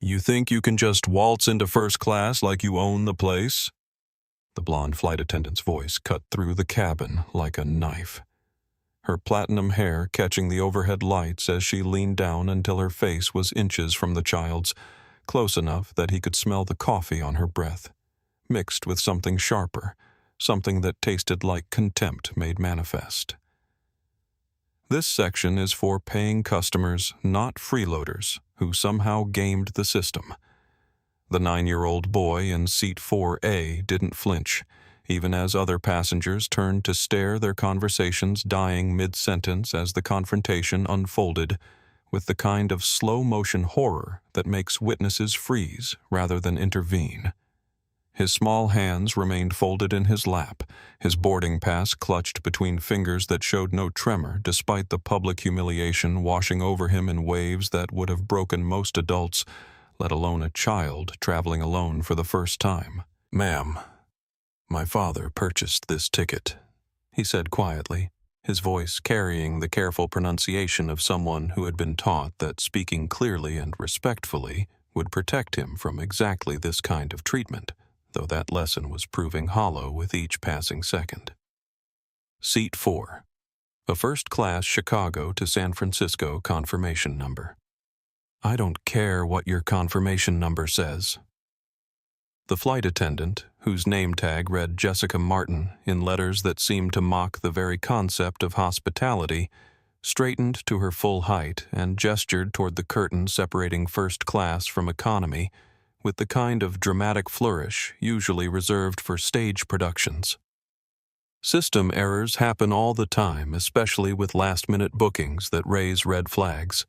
You think you can just waltz into first class like you own the place? The blonde flight attendant's voice cut through the cabin like a knife, her platinum hair catching the overhead lights as she leaned down until her face was inches from the child's, close enough that he could smell the coffee on her breath, mixed with something sharper, something that tasted like contempt made manifest. This section is for paying customers, not freeloaders, who somehow gamed the system. The 9-year-old boy in seat 4A didn't flinch, even as other passengers turned to stare, their conversations dying mid-sentence as the confrontation unfolded with the kind of slow-motion horror that makes witnesses freeze rather than intervene. His small hands remained folded in his lap, his boarding pass clutched between fingers that showed no tremor despite the public humiliation washing over him in waves that would have broken most adults, let alone a child traveling alone for the first time. "Ma'am, my father purchased this ticket," he said quietly, his voice carrying the careful pronunciation of someone who had been taught that speaking clearly and respectfully would protect him from exactly this kind of treatment, though that lesson was proving hollow with each passing second. Seat 4. A first-class Chicago to San Francisco confirmation number. "I don't care what your confirmation number says." The flight attendant, whose name tag read Jessica Martin in letters that seemed to mock the very concept of hospitality, straightened to her full height and gestured toward the curtain separating first class from economy with the kind of dramatic flourish usually reserved for stage productions. System errors happen all the time, especially with last-minute bookings that raise red flags.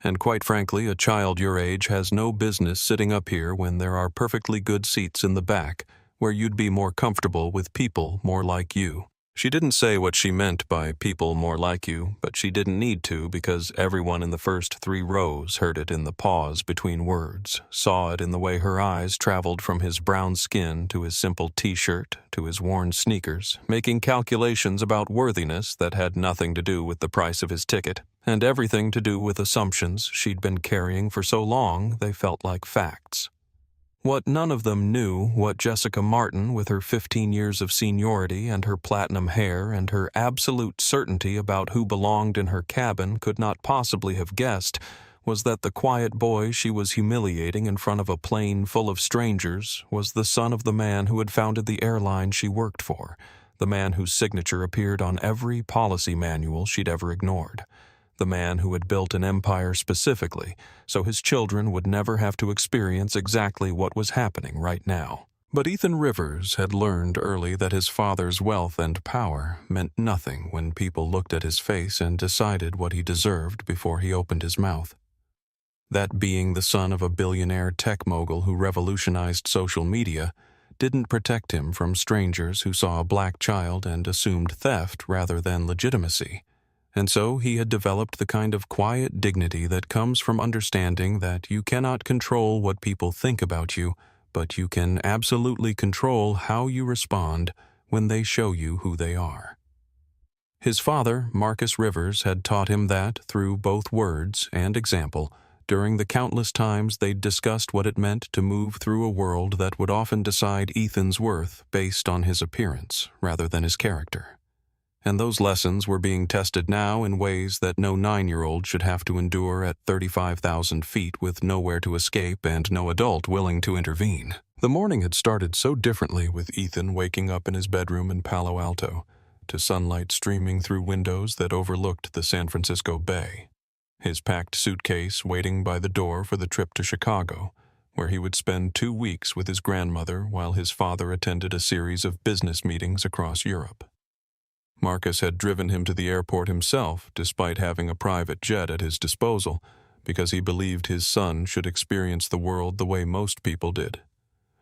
And quite frankly, a child your age has no business sitting up here when there are perfectly good seats in the back where you'd be more comfortable with people more like you. She didn't say what she meant by people more like you, but she didn't need to because everyone in the first 3 rows heard it in the pause between words, saw it in the way her eyes traveled from his brown skin to his simple t-shirt to his worn sneakers, making calculations about worthiness that had nothing to do with the price of his ticket, and everything to do with assumptions she'd been carrying for so long they felt like facts. What none of them knew, what Jessica Martin, with her 15 years of seniority and her platinum hair and her absolute certainty about who belonged in her cabin, could not possibly have guessed, was that the quiet boy she was humiliating in front of a plane full of strangers was the son of the man who had founded the airline she worked for, the man whose signature appeared on every policy manual she'd ever ignored. The man who had built an empire specifically, so his children would never have to experience exactly what was happening right now. But Ethan Rivers had learned early that his father's wealth and power meant nothing when people looked at his face and decided what he deserved before he opened his mouth. That being the son of a billionaire tech mogul who revolutionized social media didn't protect him from strangers who saw a black child and assumed theft rather than legitimacy. And so he had developed the kind of quiet dignity that comes from understanding that you cannot control what people think about you, but you can absolutely control how you respond when they show you who they are. His father, Marcus Rivers, had taught him that through both words and example during the countless times they'd discussed what it meant to move through a world that would often decide Ethan's worth based on his appearance rather than his character. And those lessons were being tested now in ways that no 9-year-old should have to endure at 35,000 feet with nowhere to escape and no adult willing to intervene. The morning had started so differently with Ethan waking up in his bedroom in Palo Alto, to sunlight streaming through windows that overlooked the San Francisco Bay, his packed suitcase waiting by the door for the trip to Chicago, where he would spend 2 weeks with his grandmother while his father attended a series of business meetings across Europe. Marcus had driven him to the airport himself, despite having a private jet at his disposal, because he believed his son should experience the world the way most people did,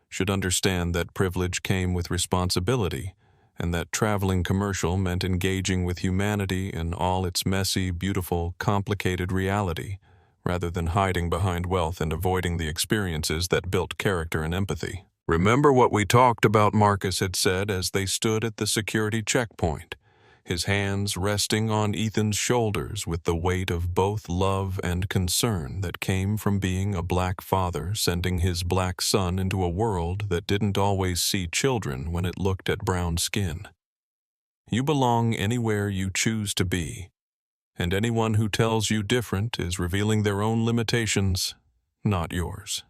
should understand that privilege came with responsibility, and that traveling commercial meant engaging with humanity in all its messy, beautiful, complicated reality, rather than hiding behind wealth and avoiding the experiences that built character and empathy. "Remember what we talked about," Marcus had said as they stood at the security checkpoint. his hands resting on Ethan's shoulders with the weight of both love and concern that came from being a black father sending his black son into a world that didn't always see children when it looked at brown skin. You belong anywhere you choose to be, and anyone who tells you different is revealing their own limitations, not yours.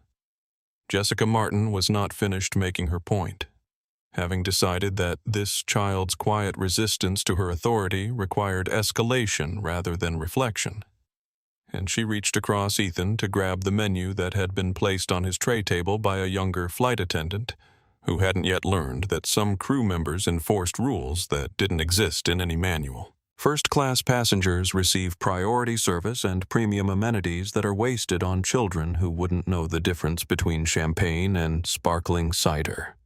Jessica Martin was not finished making her point. Having decided that this child's quiet resistance to her authority required escalation rather than reflection, and she reached across Ethan to grab the menu that had been placed on his tray table by a younger flight attendant who hadn't yet learned that some crew members enforced rules that didn't exist in any manual. First-class passengers receive priority service and premium amenities that are wasted on children who wouldn't know the difference between champagne and sparkling cider,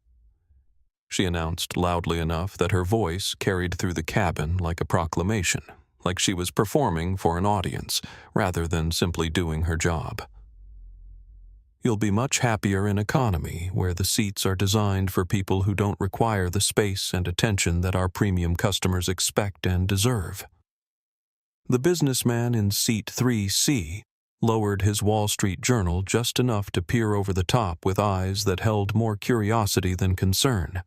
she announced loudly enough that her voice carried through the cabin like a proclamation, like she was performing for an audience rather than simply doing her job. You'll be much happier in economy, where the seats are designed for people who don't require the space and attention that our premium customers expect and deserve. The businessman in seat 3C lowered his Wall Street Journal just enough to peer over the top with eyes that held more curiosity than concern,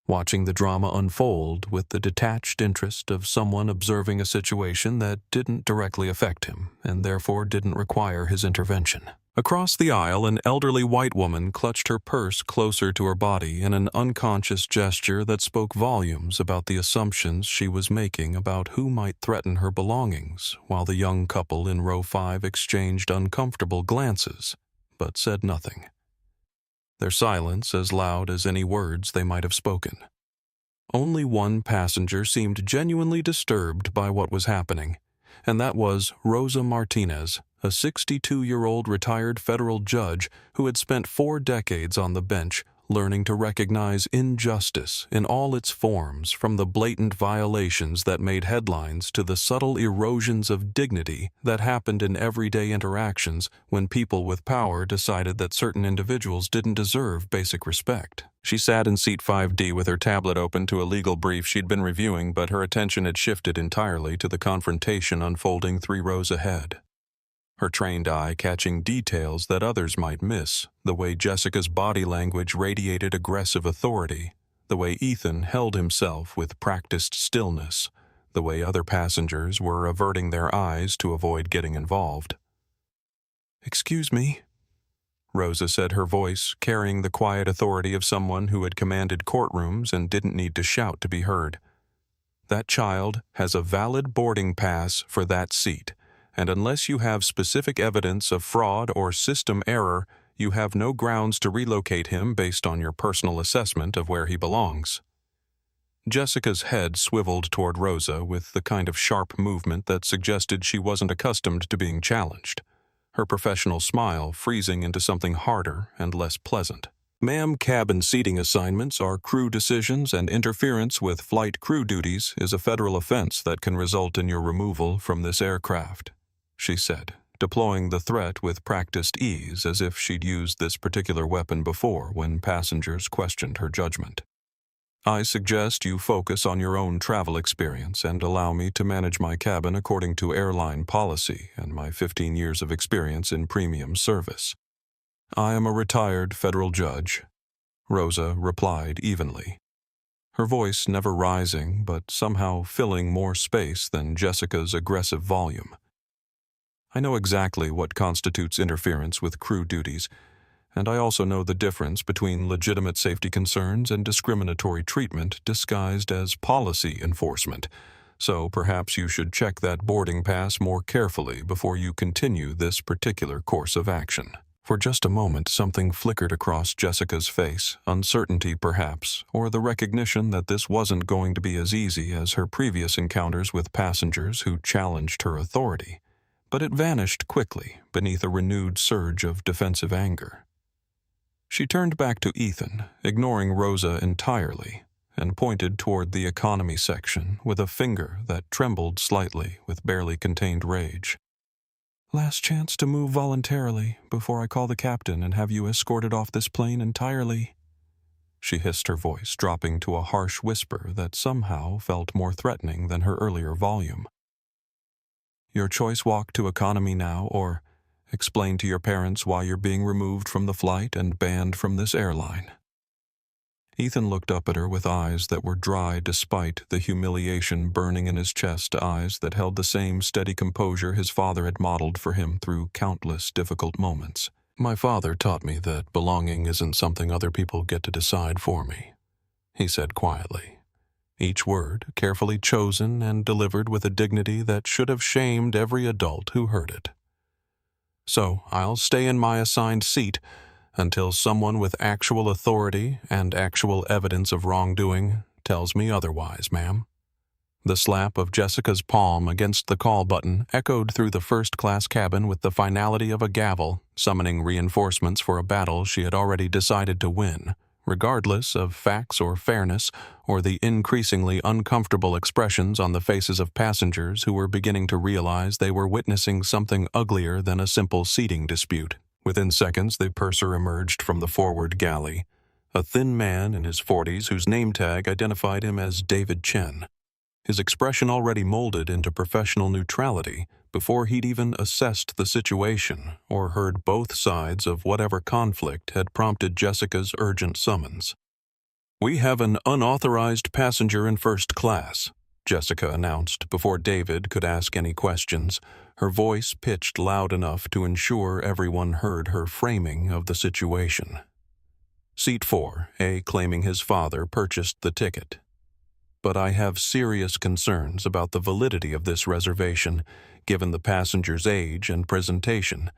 watching the drama unfold with the detached interest of someone observing a situation that didn't directly affect him and therefore didn't require his intervention. Across the aisle, an elderly white woman clutched her purse closer to her body in an unconscious gesture that spoke volumes about the assumptions she was making about who might threaten her belongings, while the young couple in row 5 exchanged uncomfortable glances, but said nothing. Their silence as loud as any words they might have spoken. Only one passenger seemed genuinely disturbed by what was happening, and that was Rosa Martinez, a 62-year-old retired federal judge who had spent 4 decades on the bench learning to recognize injustice in all its forms, from the blatant violations that made headlines to the subtle erosions of dignity that happened in everyday interactions when people with power decided that certain individuals didn't deserve basic respect. She sat in seat 5D with her tablet open to a legal brief she'd been reviewing, but her attention had shifted entirely to the confrontation unfolding 3 rows ahead. Her trained eye catching details that others might miss, the way Jessica's body language radiated aggressive authority, the way Ethan held himself with practiced stillness, the way other passengers were averting their eyes to avoid getting involved. "Excuse me," Rosa said, her voice carrying the quiet authority of someone who had commanded courtrooms and didn't need to shout to be heard. "That child has a valid boarding pass for that seat, and unless you have specific evidence of fraud or system error, you have no grounds to relocate him based on your personal assessment of where he belongs." Jessica's head swiveled toward Rosa with the kind of sharp movement that suggested she wasn't accustomed to being challenged, her professional smile freezing into something harder and less pleasant. "Ma'am, cabin seating assignments are crew decisions, and interference with flight crew duties is a federal offense that can result in your removal from this aircraft," she said, deploying the threat with practiced ease as if she'd used this particular weapon before when passengers questioned her judgment. "I suggest you focus on your own travel experience and allow me to manage my cabin according to airline policy and my 15 years of experience in premium service. I am a retired federal judge," Rosa replied evenly, her voice never rising but somehow filling more space than Jessica's aggressive volume. "I know exactly what constitutes interference with crew duties, and I also know the difference between legitimate safety concerns and discriminatory treatment disguised as policy enforcement, so perhaps you should check that boarding pass more carefully before you continue this particular course of action." For just a moment, something flickered across Jessica's face, uncertainty perhaps, or the recognition that this wasn't going to be as easy as her previous encounters with passengers who challenged her authority. But it vanished quickly beneath a renewed surge of defensive anger. She turned back to Ethan, ignoring Rosa entirely, and pointed toward the economy section with a finger that trembled slightly with barely contained rage. "Last chance to move voluntarily before I call the captain and have you escorted off this plane entirely," she hissed, her voice dropping to a harsh whisper that somehow felt more threatening than her earlier volume. Your choice walk to economy now, or explain to your parents why you're being removed from the flight and banned from this airline. Ethan looked up at her with eyes that were dry despite the humiliation burning in his chest, eyes that held the same steady composure his father had modeled for him through countless difficult moments. My father taught me that belonging isn't something other people get to decide for me, he said quietly, each word carefully chosen and delivered with a dignity that should have shamed every adult who heard it. So I'll stay in my assigned seat until someone with actual authority and actual evidence of wrongdoing tells me otherwise, ma'am. The slap of Jessica's palm against the call button echoed through the first-class cabin with the finality of a gavel, summoning reinforcements for a battle she had already decided to win, regardless of facts or fairness or the increasingly uncomfortable expressions on the faces of passengers who were beginning to realize they were witnessing something uglier than a simple seating dispute. Within seconds, the purser emerged from the forward galley, a thin man in his 40s whose name tag identified him as David Chen, his expression already molded into professional neutrality before he'd even assessed the situation or heard both sides of whatever conflict had prompted Jessica's urgent summons. We have an unauthorized passenger in first class, Jessica announced before David could ask any questions, her voice pitched loud enough to ensure everyone heard her framing of the situation. Seat 4, A claiming his father purchased the ticket. But I have serious concerns about the validity of this reservation, given the passenger's age and presentation,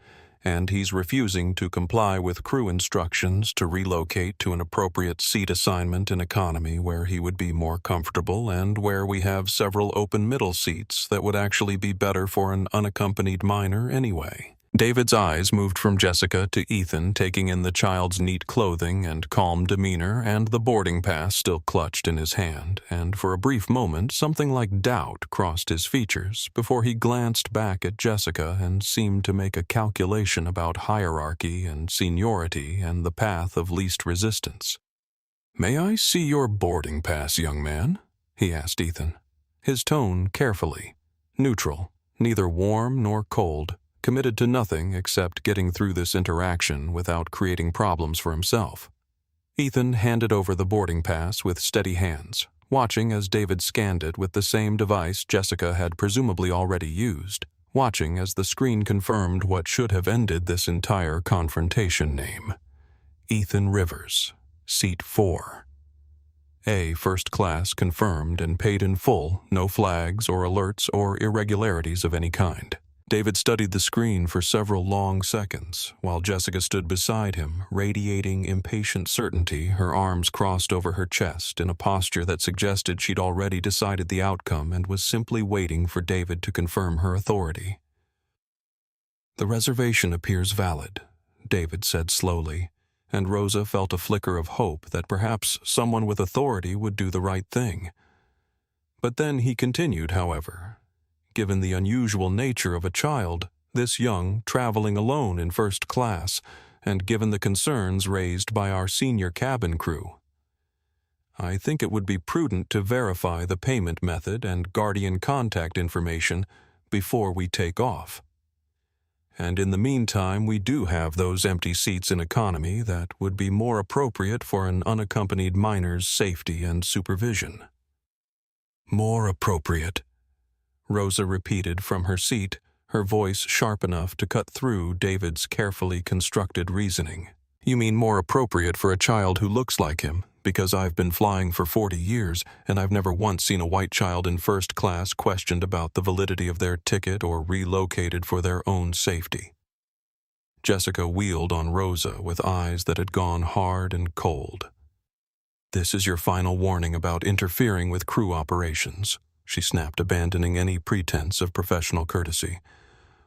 and he's refusing to comply with crew instructions to relocate to an appropriate seat assignment in economy where he would be more comfortable and where we have several open middle seats that would actually be better for an unaccompanied minor anyway. David's eyes moved from Jessica to Ethan, taking in the child's neat clothing and calm demeanor and the boarding pass still clutched in his hand, and for a brief moment something like doubt crossed his features before he glanced back at Jessica and seemed to make a calculation about hierarchy and seniority and the path of least resistance. "May I see your boarding pass, young man?" he asked Ethan, his tone carefully, neutral, neither warm nor cold, committed to nothing except getting through this interaction without creating problems for himself. Ethan handed over the boarding pass with steady hands, watching as David scanned it with the same device Jessica had presumably already used, watching as the screen confirmed what should have ended this entire confrontation name. Ethan Rivers, Seat 4. A first class confirmed and paid in full, no flags or alerts or irregularities of any kind. David studied the screen for several long seconds, while Jessica stood beside him, radiating impatient certainty, her arms crossed over her chest in a posture that suggested she'd already decided the outcome and was simply waiting for David to confirm her authority. "The reservation appears valid," David said slowly, and Rosa felt a flicker of hope that perhaps someone with authority would do the right thing. But then he continued, however. Given the unusual nature of a child, this young, traveling alone in first class, and given the concerns raised by our senior cabin crew, I think it would be prudent to verify the payment method and guardian contact information before we take off. And in the meantime, we do have those empty seats in economy that would be more appropriate for an unaccompanied minor's safety and supervision." "More appropriate," Rosa repeated from her seat, her voice sharp enough to cut through David's carefully constructed reasoning. "You mean more appropriate for a child who looks like him, because I've been flying for 40 years and I've never once seen a white child in first class questioned about the validity of their ticket or relocated for their own safety." Jessica wheeled on Rosa with eyes that had gone hard and cold. "This is your final warning about interfering with crew operations," she snapped, abandoning any pretense of professional courtesy.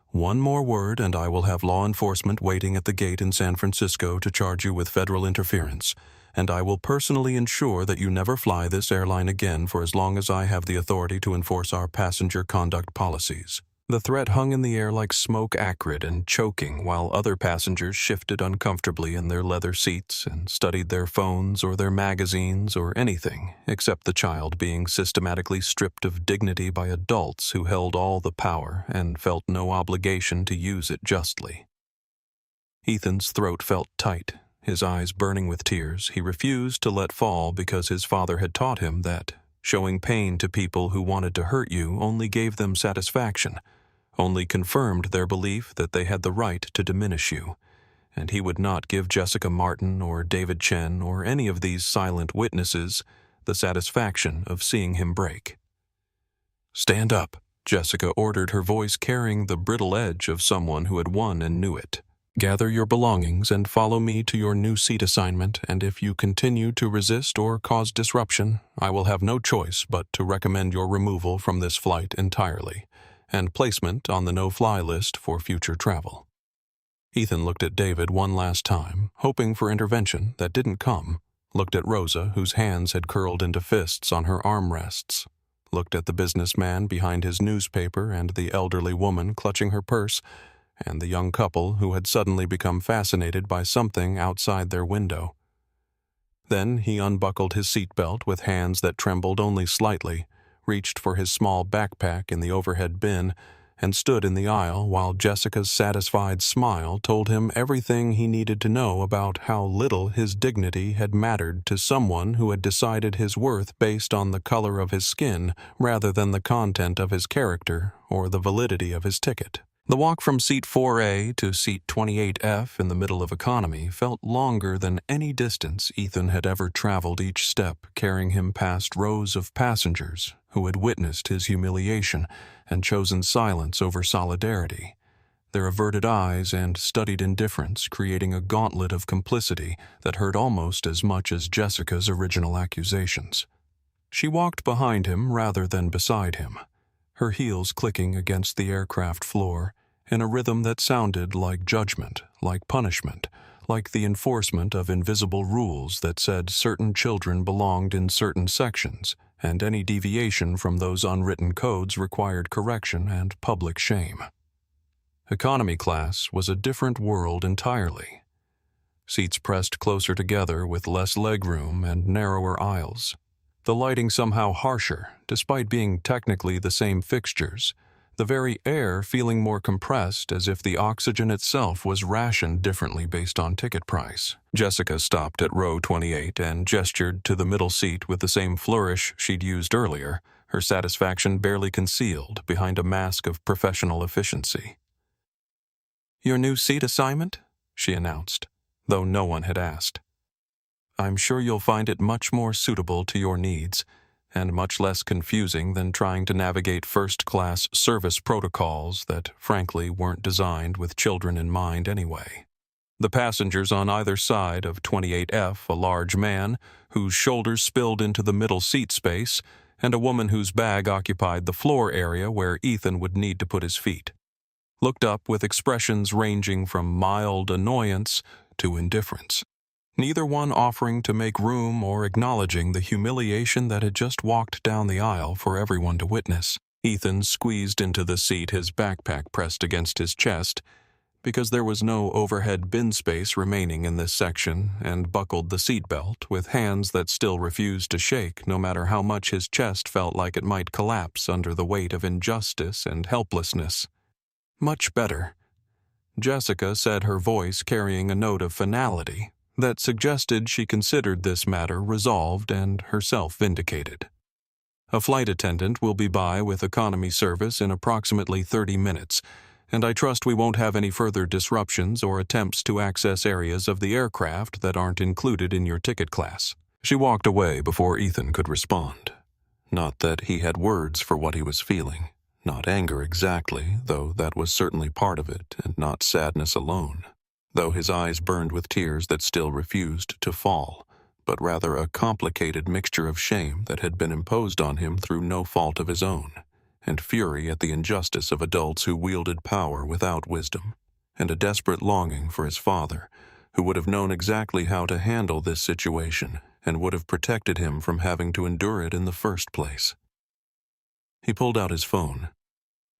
"One more word and I will have law enforcement waiting at the gate in San Francisco to charge you with federal interference, and I will personally ensure that you never fly this airline again for as long as I have the authority to enforce our passenger conduct policies." The threat hung in the air like smoke, acrid and choking, while other passengers shifted uncomfortably in their leather seats and studied their phones or their magazines or anything except the child being systematically stripped of dignity by adults who held all the power and felt no obligation to use it justly. Ethan's throat felt tight, his eyes burning with tears. He refused to let fall because his father had taught him that showing pain to people who wanted to hurt you only gave them satisfaction, only confirmed their belief that they had the right to diminish you, and he would not give Jessica Martin or David Chen or any of these silent witnesses the satisfaction of seeing him break. "Stand up," Jessica ordered, her voice carrying the brittle edge of someone who had won and knew it. "Gather your belongings and follow me to your new seat assignment, and if you continue to resist or cause disruption, I will have no choice but to recommend your removal from this flight entirely, and placement on the no-fly list for future travel." Ethan looked at David one last time, hoping for intervention that didn't come, looked at Rosa, whose hands had curled into fists on her armrests, looked at the businessman behind his newspaper and the elderly woman clutching her purse, and the young couple who had suddenly become fascinated by something outside their window. Then he unbuckled his seatbelt with hands that trembled only slightly, reached for his small backpack in the overhead bin, and stood in the aisle while Jessica's satisfied smile told him everything he needed to know about how little his dignity had mattered to someone who had decided his worth based on the color of his skin rather than the content of his character or the validity of his ticket. The walk from seat 4A to seat 28F in the middle of economy felt longer than any distance Ethan had ever traveled, each step carrying him past rows of passengers who had witnessed his humiliation and chosen silence over solidarity, their averted eyes and studied indifference creating a gauntlet of complicity that hurt almost as much as Jessica's original accusations. She walked behind him rather than beside him, her heels clicking against the aircraft floor in a rhythm that sounded like judgment, like punishment, like the enforcement of invisible rules that said certain children belonged in certain sections, and any deviation from those unwritten codes required correction and public shame. Economy class was a different world entirely. Seats pressed closer together with less legroom and narrower aisles. The lighting somehow harsher, despite being technically the same fixtures, the very air feeling more compressed as if the oxygen itself was rationed differently based on ticket price. Jessica stopped at row 28 and gestured to the middle seat with the same flourish she'd used earlier, her satisfaction barely concealed behind a mask of professional efficiency. "Your new seat assignment?" she announced, though no one had asked. "I'm sure you'll find it much more suitable to your needs, and much less confusing than trying to navigate first-class service protocols that, frankly, weren't designed with children in mind anyway." The passengers on either side of 28F, a large man whose shoulders spilled into the middle seat space, and a woman whose bag occupied the floor area where Ethan would need to put his feet, looked up with expressions ranging from mild annoyance to indifference, neither one offering to make room or acknowledging the humiliation that had just walked down the aisle for everyone to witness. Ethan squeezed into the seat, his backpack pressed against his chest, because there was no overhead bin space remaining in this section, and buckled the seatbelt with hands that still refused to shake no matter how much his chest felt like it might collapse under the weight of injustice and helplessness. "Much better," Jessica said, her voice carrying a note of finality that suggested she considered this matter resolved and herself vindicated. "A flight attendant will be by with economy service in approximately 30 minutes, and I trust we won't have any further disruptions or attempts to access areas of the aircraft that aren't included in your ticket class." She walked away before Ethan could respond. Not that he had words for what he was feeling. Not anger exactly, though that was certainly part of it, and not sadness alone, though his eyes burned with tears that still refused to fall, but rather a complicated mixture of shame that had been imposed on him through no fault of his own, and fury at the injustice of adults who wielded power without wisdom, and a desperate longing for his father, who would have known exactly how to handle this situation and would have protected him from having to endure it in the first place. He pulled out his phone.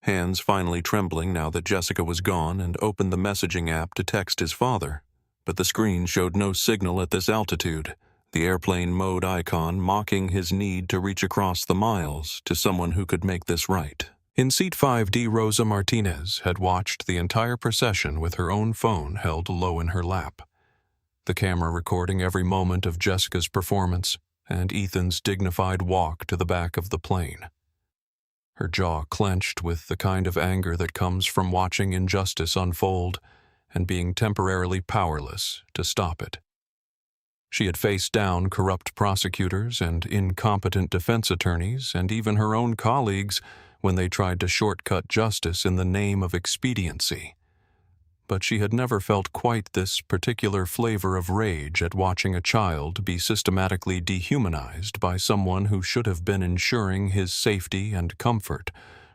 hands finally trembling now that Jessica was gone, and opened the messaging app to text his father. But the screen showed no signal at this altitude, the airplane mode icon mocking his need to reach across the miles to someone who could make this right. In Seat 5D, Rosa Martinez had watched the entire procession with her own phone held low in her lap, the camera recording every moment of Jessica's performance and Ethan's dignified walk to the back of the plane. Her jaw clenched with the kind of anger that comes from watching injustice unfold and being temporarily powerless to stop it. She had faced down corrupt prosecutors and incompetent defense attorneys and even her own colleagues when they tried to shortcut justice in the name of expediency. But she had never felt quite this particular flavor of rage at watching a child be systematically dehumanized by someone who should have been ensuring his safety and comfort,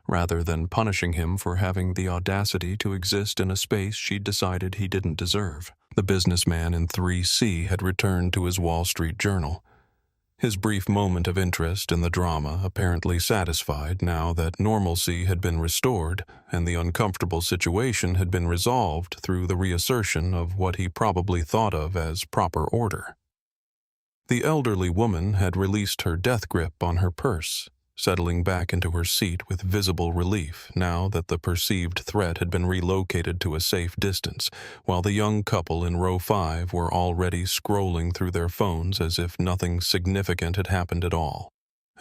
rather than punishing him for having the audacity to exist in a space she'd decided he didn't deserve. The businessman in 3C had returned to his Wall Street Journal, his brief moment of interest in the drama apparently satisfied now that normalcy had been restored and the uncomfortable situation had been resolved through the reassertion of what he probably thought of as proper order. The elderly woman had released her death grip on her purse, settling back into her seat with visible relief now that the perceived threat had been relocated to a safe distance, while the young couple in row 5 were already scrolling through their phones as if nothing significant had happened at all,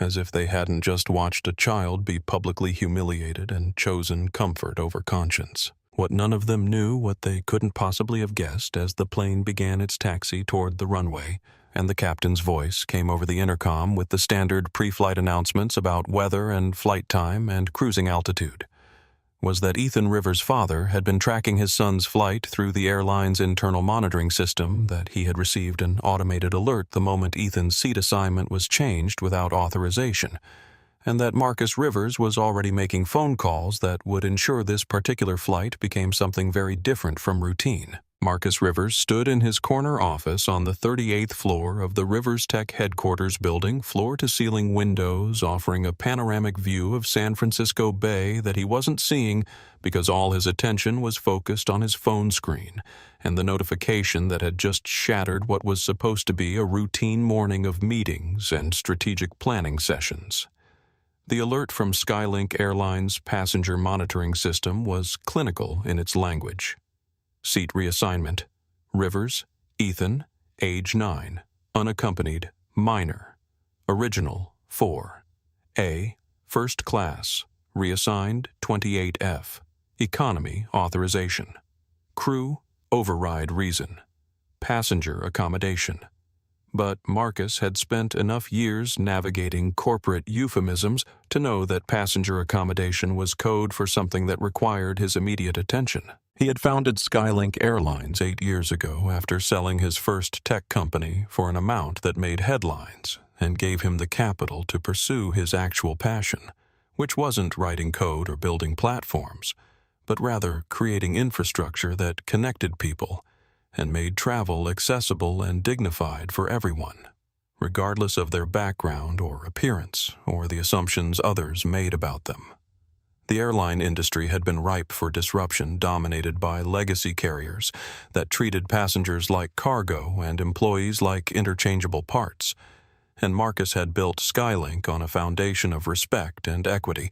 as if they hadn't just watched a child be publicly humiliated and chosen comfort over conscience. What none of them knew, what they couldn't possibly have guessed as the plane began its taxi toward the runway, and the captain's voice came over the intercom with the standard pre-flight announcements about weather and flight time and cruising altitude, was that Ethan Rivers' father had been tracking his son's flight through the airline's internal monitoring system, that he had received an automated alert the moment Ethan's seat assignment was changed without authorization, and that Marcus Rivers was already making phone calls that would ensure this particular flight became something very different from routine. Marcus Rivers stood in his corner office on the 38th floor of the Rivers Tech headquarters building, floor-to-ceiling windows offering a panoramic view of San Francisco Bay that he wasn't seeing because all his attention was focused on his phone screen and the notification that had just shattered what was supposed to be a routine morning of meetings and strategic planning sessions. The alert from Skylink Airlines' passenger monitoring system was clinical in its language. Seat reassignment: Rivers, Ethan, age 9, unaccompanied, minor. Original, 4. A, first class, reassigned 28F. Economy authorization. Crew, override reason. Passenger accommodation. But Marcus had spent enough years navigating corporate euphemisms to know that passenger accommodation was code for something that required his immediate attention. He had founded Skylink Airlines 8 years ago after selling his first tech company for an amount that made headlines and gave him the capital to pursue his actual passion, which wasn't writing code or building platforms, but rather creating infrastructure that connected people and made travel accessible and dignified for everyone, regardless of their background or appearance or the assumptions others made about them. The airline industry had been ripe for disruption, dominated by legacy carriers that treated passengers like cargo and employees like interchangeable parts, and Marcus had built Skylink on a foundation of respect and equity,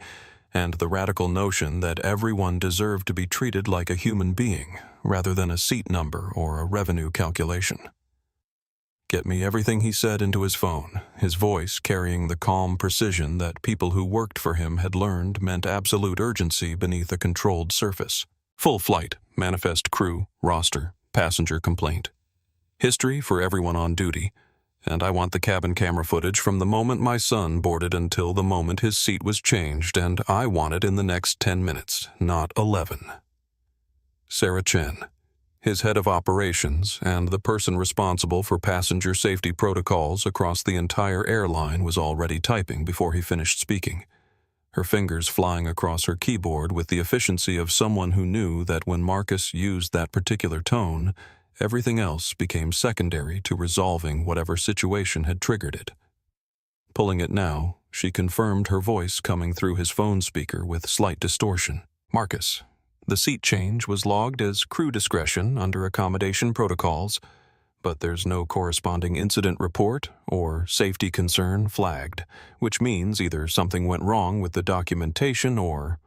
and the radical notion that everyone deserved to be treated like a human being, rather than a seat number or a revenue calculation. Get me everything he said into his phone, his voice carrying the calm precision that people who worked for him had learned meant absolute urgency beneath a controlled surface. Full flight, manifest crew, roster, passenger complaint. History for everyone on duty, and I want the cabin camera footage from the moment my son boarded until the moment his seat was changed, and I want it in the next 10 minutes, not 11. Sarah Chen, his head of operations and the person responsible for passenger safety protocols across the entire airline, was already typing before he finished speaking, her fingers flying across her keyboard with the efficiency of someone who knew that when Marcus used that particular tone, everything else became secondary to resolving whatever situation had triggered it. Pulling it now, she confirmed, her voice coming through his phone speaker with slight distortion. "Marcus, the seat change was logged as crew discretion under accommodation protocols, but there's no corresponding incident report or safety concern flagged, which means either something went wrong with the documentation or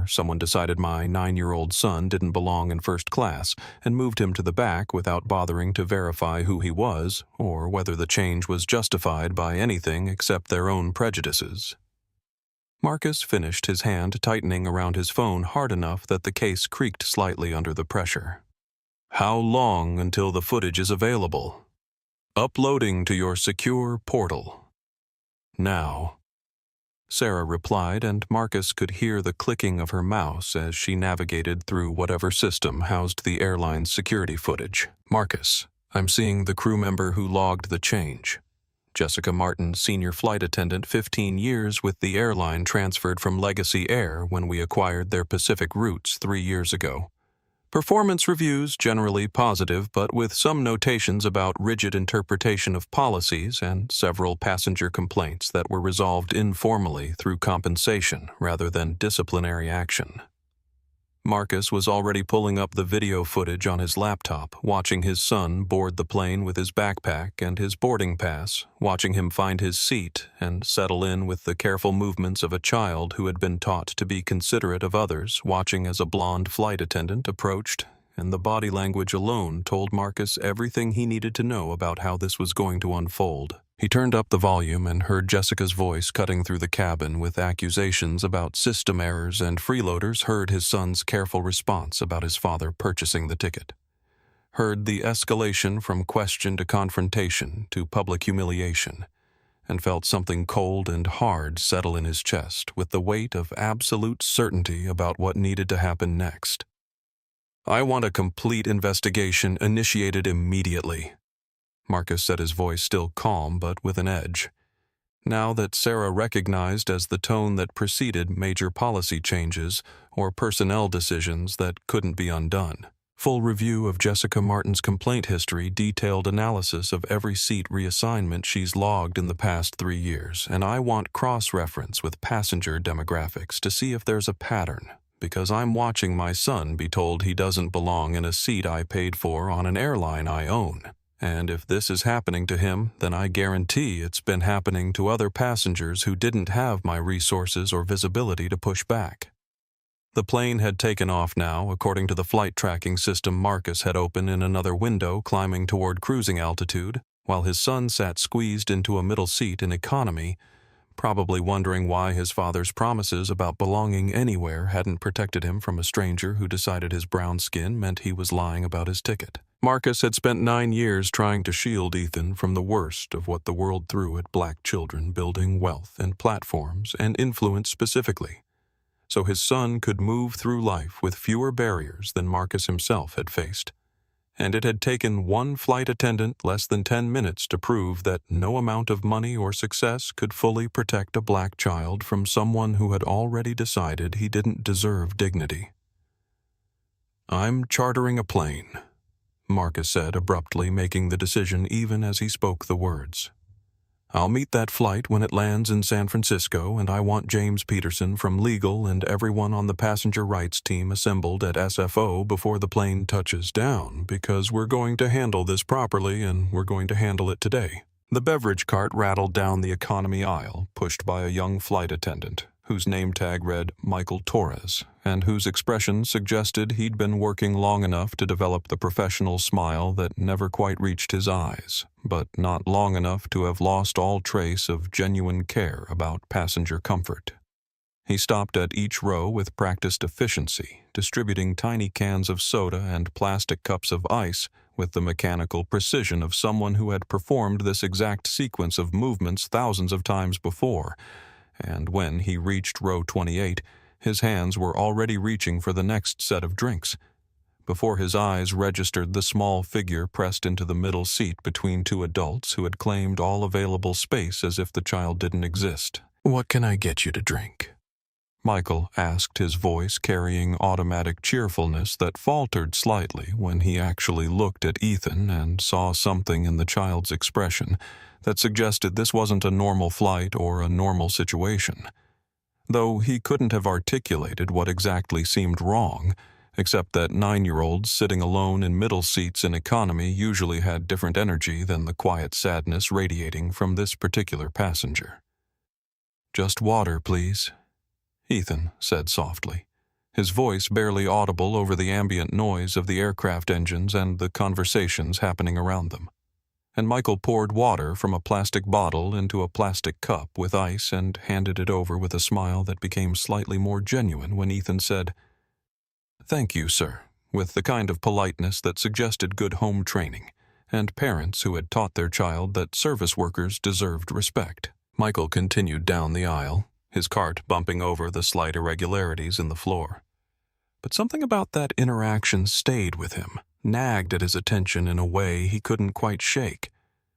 someone decided my 9-year-old son didn't belong in first class and moved him to the back without bothering to verify who he was or whether the change was justified by anything except their own prejudices." Marcus finished, his hand tightening around his phone hard enough that the case creaked slightly under the pressure. "How long until the footage is available?" "Uploading to your secure portal. Now." Sarah replied, and Marcus could hear the clicking of her mouse as she navigated through whatever system housed the airline's security footage. "Marcus, I'm seeing the crew member who logged the change. Jessica Martin, senior flight attendant, 15 years with the airline, transferred from Legacy Air when we acquired their Pacific routes 3 years ago. Performance reviews generally positive, but with some notations about rigid interpretation of policies and several passenger complaints that were resolved informally through compensation rather than disciplinary action." Marcus was already pulling up the video footage on his laptop, watching his son board the plane with his backpack and his boarding pass, watching him find his seat and settle in with the careful movements of a child who had been taught to be considerate of others, watching as a blonde flight attendant approached, and the body language alone told Marcus everything he needed to know about how this was going to unfold. He turned up the volume and heard Jessica's voice cutting through the cabin with accusations about system errors, and freeloaders heard his son's careful response about his father purchasing the ticket. Heard the escalation from question to confrontation to public humiliation, and felt something cold and hard settle in his chest with the weight of absolute certainty about what needed to happen next. "I want a complete investigation initiated immediately," Marcus said, his voice still calm but with an edge. Now that Sarah recognized as the tone that preceded major policy changes or personnel decisions that couldn't be undone. Full review of Jessica Martin's complaint history, detailed analysis of every seat reassignment she's logged in the past 3 years, and I want cross-reference with passenger demographics to see if there's a pattern, because I'm watching my son be told he doesn't belong in a seat I paid for on an airline I own. And if this is happening to him, then I guarantee it's been happening to other passengers who didn't have my resources or visibility to push back. The plane had taken off now, according to the flight tracking system Marcus had open in another window, climbing toward cruising altitude, while his son sat squeezed into a middle seat in economy, probably wondering why his father's promises about belonging anywhere hadn't protected him from a stranger who decided his brown skin meant he was lying about his ticket. Marcus had spent 9 years trying to shield Ethan from the worst of what the world threw at black children, building wealth and platforms and influence specifically, so his son could move through life with fewer barriers than Marcus himself had faced. And it had taken one flight attendant less than 10 minutes to prove that no amount of money or success could fully protect a black child from someone who had already decided he didn't deserve dignity. "I'm chartering a plane," Marcus said abruptly, making the decision even as he spoke the words. "I'll meet that flight when it lands in San Francisco, and I want James Peterson from legal and everyone on the passenger rights team assembled at SFO before the plane touches down, because we're going to handle this properly and we're going to handle it today." The beverage cart rattled down the economy aisle, pushed by a young flight attendant, whose name tag read Michael Torres, and whose expression suggested he'd been working long enough to develop the professional smile that never quite reached his eyes, but not long enough to have lost all trace of genuine care about passenger comfort. He stopped at each row with practiced efficiency, distributing tiny cans of soda and plastic cups of ice with the mechanical precision of someone who had performed this exact sequence of movements thousands of times before, and when he reached row 28, his hands were already reaching for the next set of drinks, before his eyes registered the small figure pressed into the middle seat between 2 adults who had claimed all available space as if the child didn't exist. "What can I get you to drink?" Michael asked, his voice carrying automatic cheerfulness that faltered slightly when he actually looked at Ethan and saw something in the child's expression that suggested this wasn't a normal flight or a normal situation. Though he couldn't have articulated what exactly seemed wrong, except that 9-year-olds sitting alone in middle seats in economy usually had different energy than the quiet sadness radiating from this particular passenger. "Just water, please," Ethan said softly, his voice barely audible over the ambient noise of the aircraft engines and the conversations happening around them. And Michael poured water from a plastic bottle into a plastic cup with ice and handed it over with a smile that became slightly more genuine when Ethan said, "Thank you, sir," with the kind of politeness that suggested good home training and parents who had taught their child that service workers deserved respect. Michael continued down the aisle, his cart bumping over the slight irregularities in the floor. But something about that interaction stayed with him, nagged at his attention in a way he couldn't quite shake,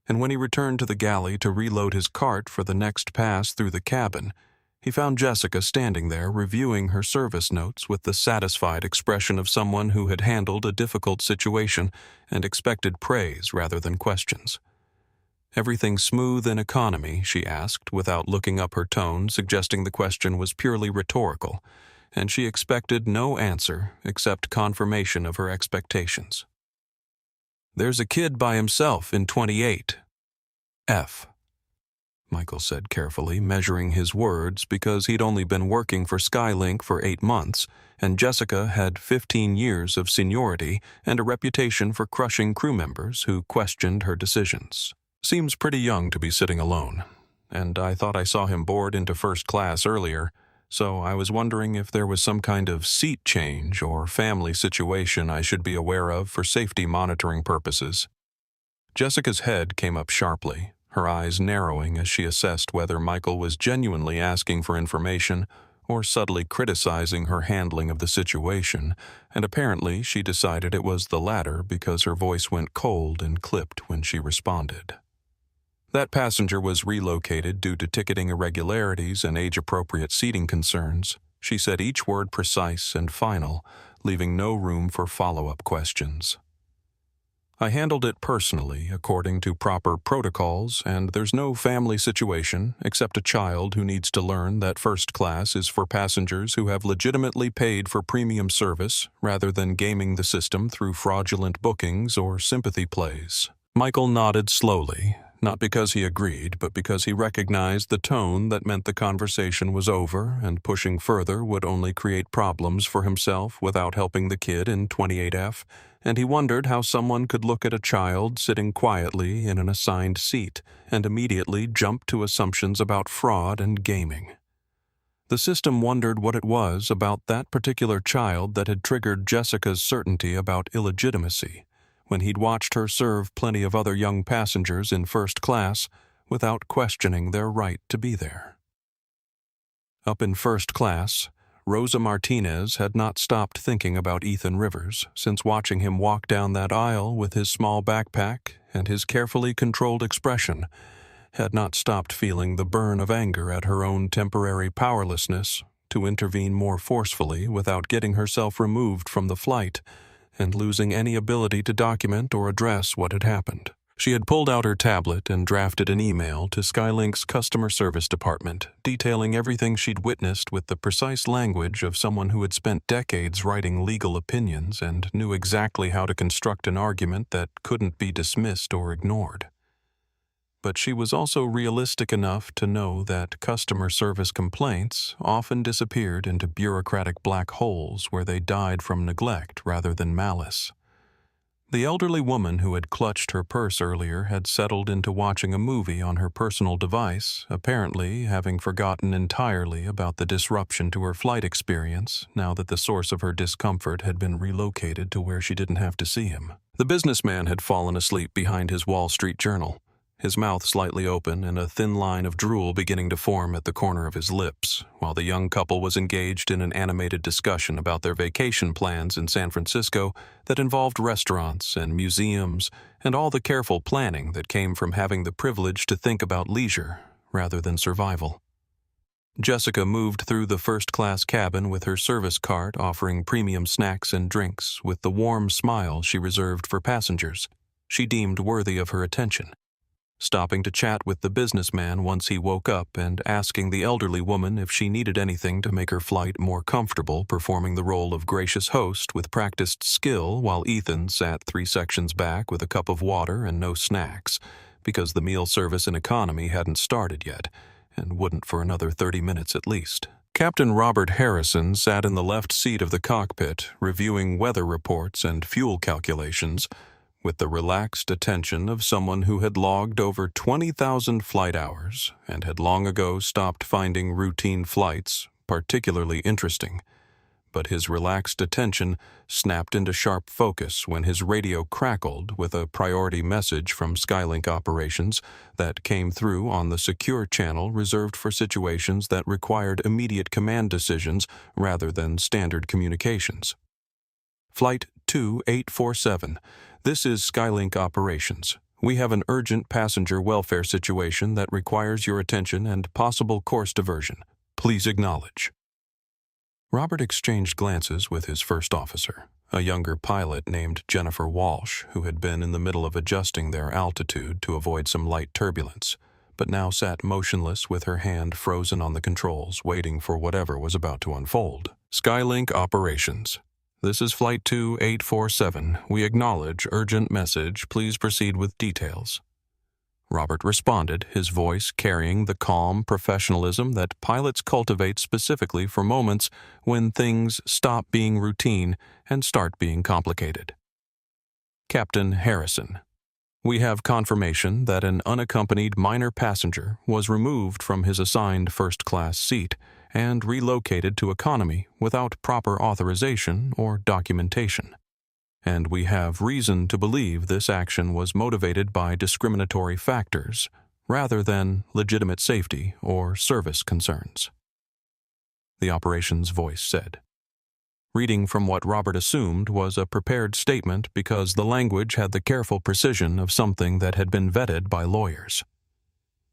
and when he returned to the galley to reload his cart for the next pass through the cabin, he found Jessica standing there reviewing her service notes with the satisfied expression of someone who had handled a difficult situation and expected praise rather than questions. "Everything smooth in economy?" she asked, without looking up her tone, suggesting the question was purely rhetorical, and she expected no answer except confirmation of her expectations. "There's a kid by himself in 28. F," Michael said carefully, measuring his words because he'd only been working for Skylink for 8 months, and Jessica had 15 years of seniority and a reputation for crushing crew members who questioned her decisions. "Seems pretty young to be sitting alone, and I thought I saw him board into first class earlier, so I was wondering if there was some kind of seat change or family situation I should be aware of for safety monitoring purposes." Jessica's head came up sharply, her eyes narrowing as she assessed whether Michael was genuinely asking for information or subtly criticizing her handling of the situation, and apparently she decided it was the latter because her voice went cold and clipped when she responded. That passenger was relocated due to ticketing irregularities and age-appropriate seating concerns. She said each word precise and final, leaving no room for follow-up questions. "I handled it personally, according to proper protocols, and there's no family situation except a child who needs to learn that first class is for passengers who have legitimately paid for premium service rather than gaming the system through fraudulent bookings or sympathy plays." Michael nodded slowly, not because he agreed, but because he recognized the tone that meant the conversation was over and pushing further would only create problems for himself without helping the kid in 28F, and he wondered how someone could look at a child sitting quietly in an assigned seat and immediately jump to assumptions about fraud and gaming. The system wondered what it was about that particular child that had triggered Jessica's certainty about illegitimacy, when he'd watched her serve plenty of other young passengers in first class without questioning their right to be there. Up in first class, Rosa Martinez had not stopped thinking about Ethan Rivers since watching him walk down that aisle with his small backpack and his carefully controlled expression, had not stopped feeling the burn of anger at her own temporary powerlessness to intervene more forcefully without getting herself removed from the flight and losing any ability to document or address what had happened. She had pulled out her tablet and drafted an email to Skylink's customer service department, detailing everything she'd witnessed with the precise language of someone who had spent decades writing legal opinions and knew exactly how to construct an argument that couldn't be dismissed or ignored. But she was also realistic enough to know that customer service complaints often disappeared into bureaucratic black holes where they died from neglect rather than malice. The elderly woman who had clutched her purse earlier had settled into watching a movie on her personal device, apparently having forgotten entirely about the disruption to her flight experience now that the source of her discomfort had been relocated to where she didn't have to see him. The businessman had fallen asleep behind his Wall Street Journal, his mouth slightly open and a thin line of drool beginning to form at the corner of his lips, while the young couple was engaged in an animated discussion about their vacation plans in San Francisco that involved restaurants and museums and all the careful planning that came from having the privilege to think about leisure rather than survival. Jessica moved through the first-class cabin with her service cart offering premium snacks and drinks with the warm smile she reserved for passengers she deemed worthy of her attention. stopping to chat with the businessman once he woke up and asking the elderly woman if she needed anything to make her flight more comfortable, performing the role of gracious host with practiced skill while Ethan sat 3 sections back with a cup of water and no snacks, because the meal service in economy hadn't started yet, and wouldn't for another 30 minutes at least. Captain Robert Harrison sat in the left seat of the cockpit, reviewing weather reports and fuel calculations, with the relaxed attention of someone who had logged over 20,000 flight hours and had long ago stopped finding routine flights particularly interesting. But his relaxed attention snapped into sharp focus when his radio crackled with a priority message from Skylink operations that came through on the secure channel reserved for situations that required immediate command decisions rather than standard communications. Flight 2847. This is Skylink operations. We have an urgent passenger welfare situation that requires your attention and possible course diversion. Please acknowledge. Robert exchanged glances with his first officer, a younger pilot named Jennifer Walsh, who had been in the middle of adjusting their altitude to avoid some light turbulence, but now sat motionless with her hand frozen on the controls, waiting for whatever was about to unfold. Skylink operations. This is Flight 2847. We acknowledge urgent message. Please proceed with details. Robert responded, his voice carrying the calm professionalism that pilots cultivate specifically for moments when things stop being routine and start being complicated. Captain Harrison. We have confirmation that an unaccompanied minor passenger was removed from his assigned first-class seat and relocated to economy without proper authorization or documentation. And we have reason to believe this action was motivated by discriminatory factors rather than legitimate safety or service concerns. The operations voice said, reading from what Robert assumed was a prepared statement because the language had the careful precision of something that had been vetted by lawyers.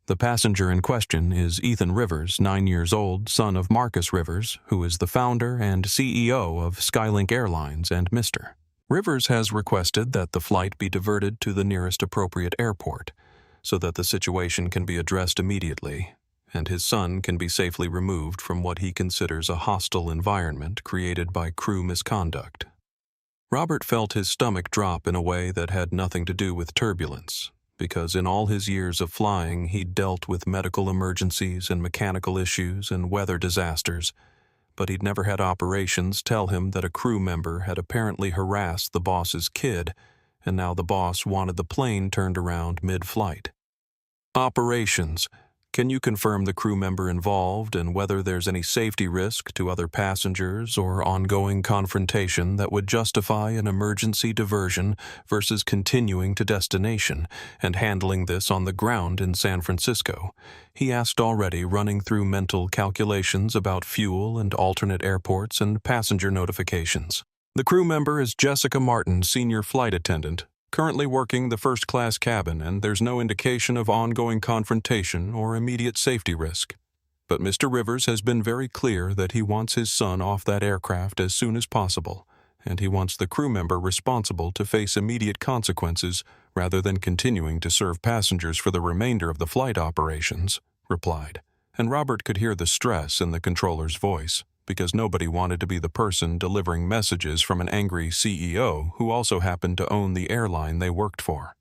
The passenger in question is Ethan Rivers, 9 years old, son of Marcus Rivers, who is the founder and CEO of Skylink Airlines and Mr. Rivers has requested that the flight be diverted to the nearest appropriate airport so that the situation can be addressed immediately and his son can be safely removed from what he considers a hostile environment created by crew misconduct. Robert felt his stomach drop in a way that had nothing to do with turbulence, because in all his years of flying he'd dealt with medical emergencies and mechanical issues and weather disasters, but he'd never had operations tell him that a crew member had apparently harassed the boss's kid, and now the boss wanted the plane turned around mid-flight. Operations. Can you confirm the crew member involved and whether there's any safety risk to other passengers or ongoing confrontation that would justify an emergency diversion versus continuing to destination and handling this on the ground in San Francisco? He asked, already running through mental calculations about fuel and alternate airports and passenger notifications. The crew member is Jessica Martin, senior flight attendant, currently working the first-class cabin, and there's no indication of ongoing confrontation or immediate safety risk. But Mr. Rivers has been very clear that he wants his son off that aircraft as soon as possible, and he wants the crew member responsible to face immediate consequences rather than continuing to serve passengers for the remainder of the flight operations, replied. And Robert could hear the stress in the controller's voice, because nobody wanted to be the person delivering messages from an angry CEO who also happened to own the airline they worked for.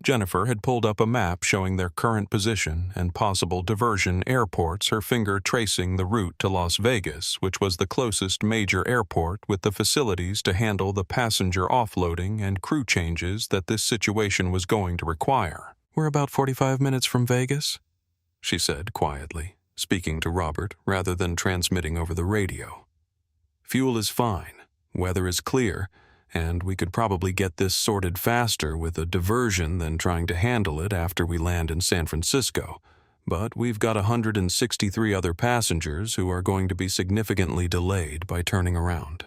Jennifer had pulled up a map showing their current position and possible diversion airports, her finger tracing the route to Las Vegas, which was the closest major airport with the facilities to handle the passenger offloading and crew changes that this situation was going to require. We're about 45 minutes from Vegas, she said quietly, speaking to Robert rather than transmitting over the radio. Fuel is fine, weather is clear, and we could probably get this sorted faster with a diversion than trying to handle it after we land in San Francisco. But we've got 163 other passengers who are going to be significantly delayed by turning around.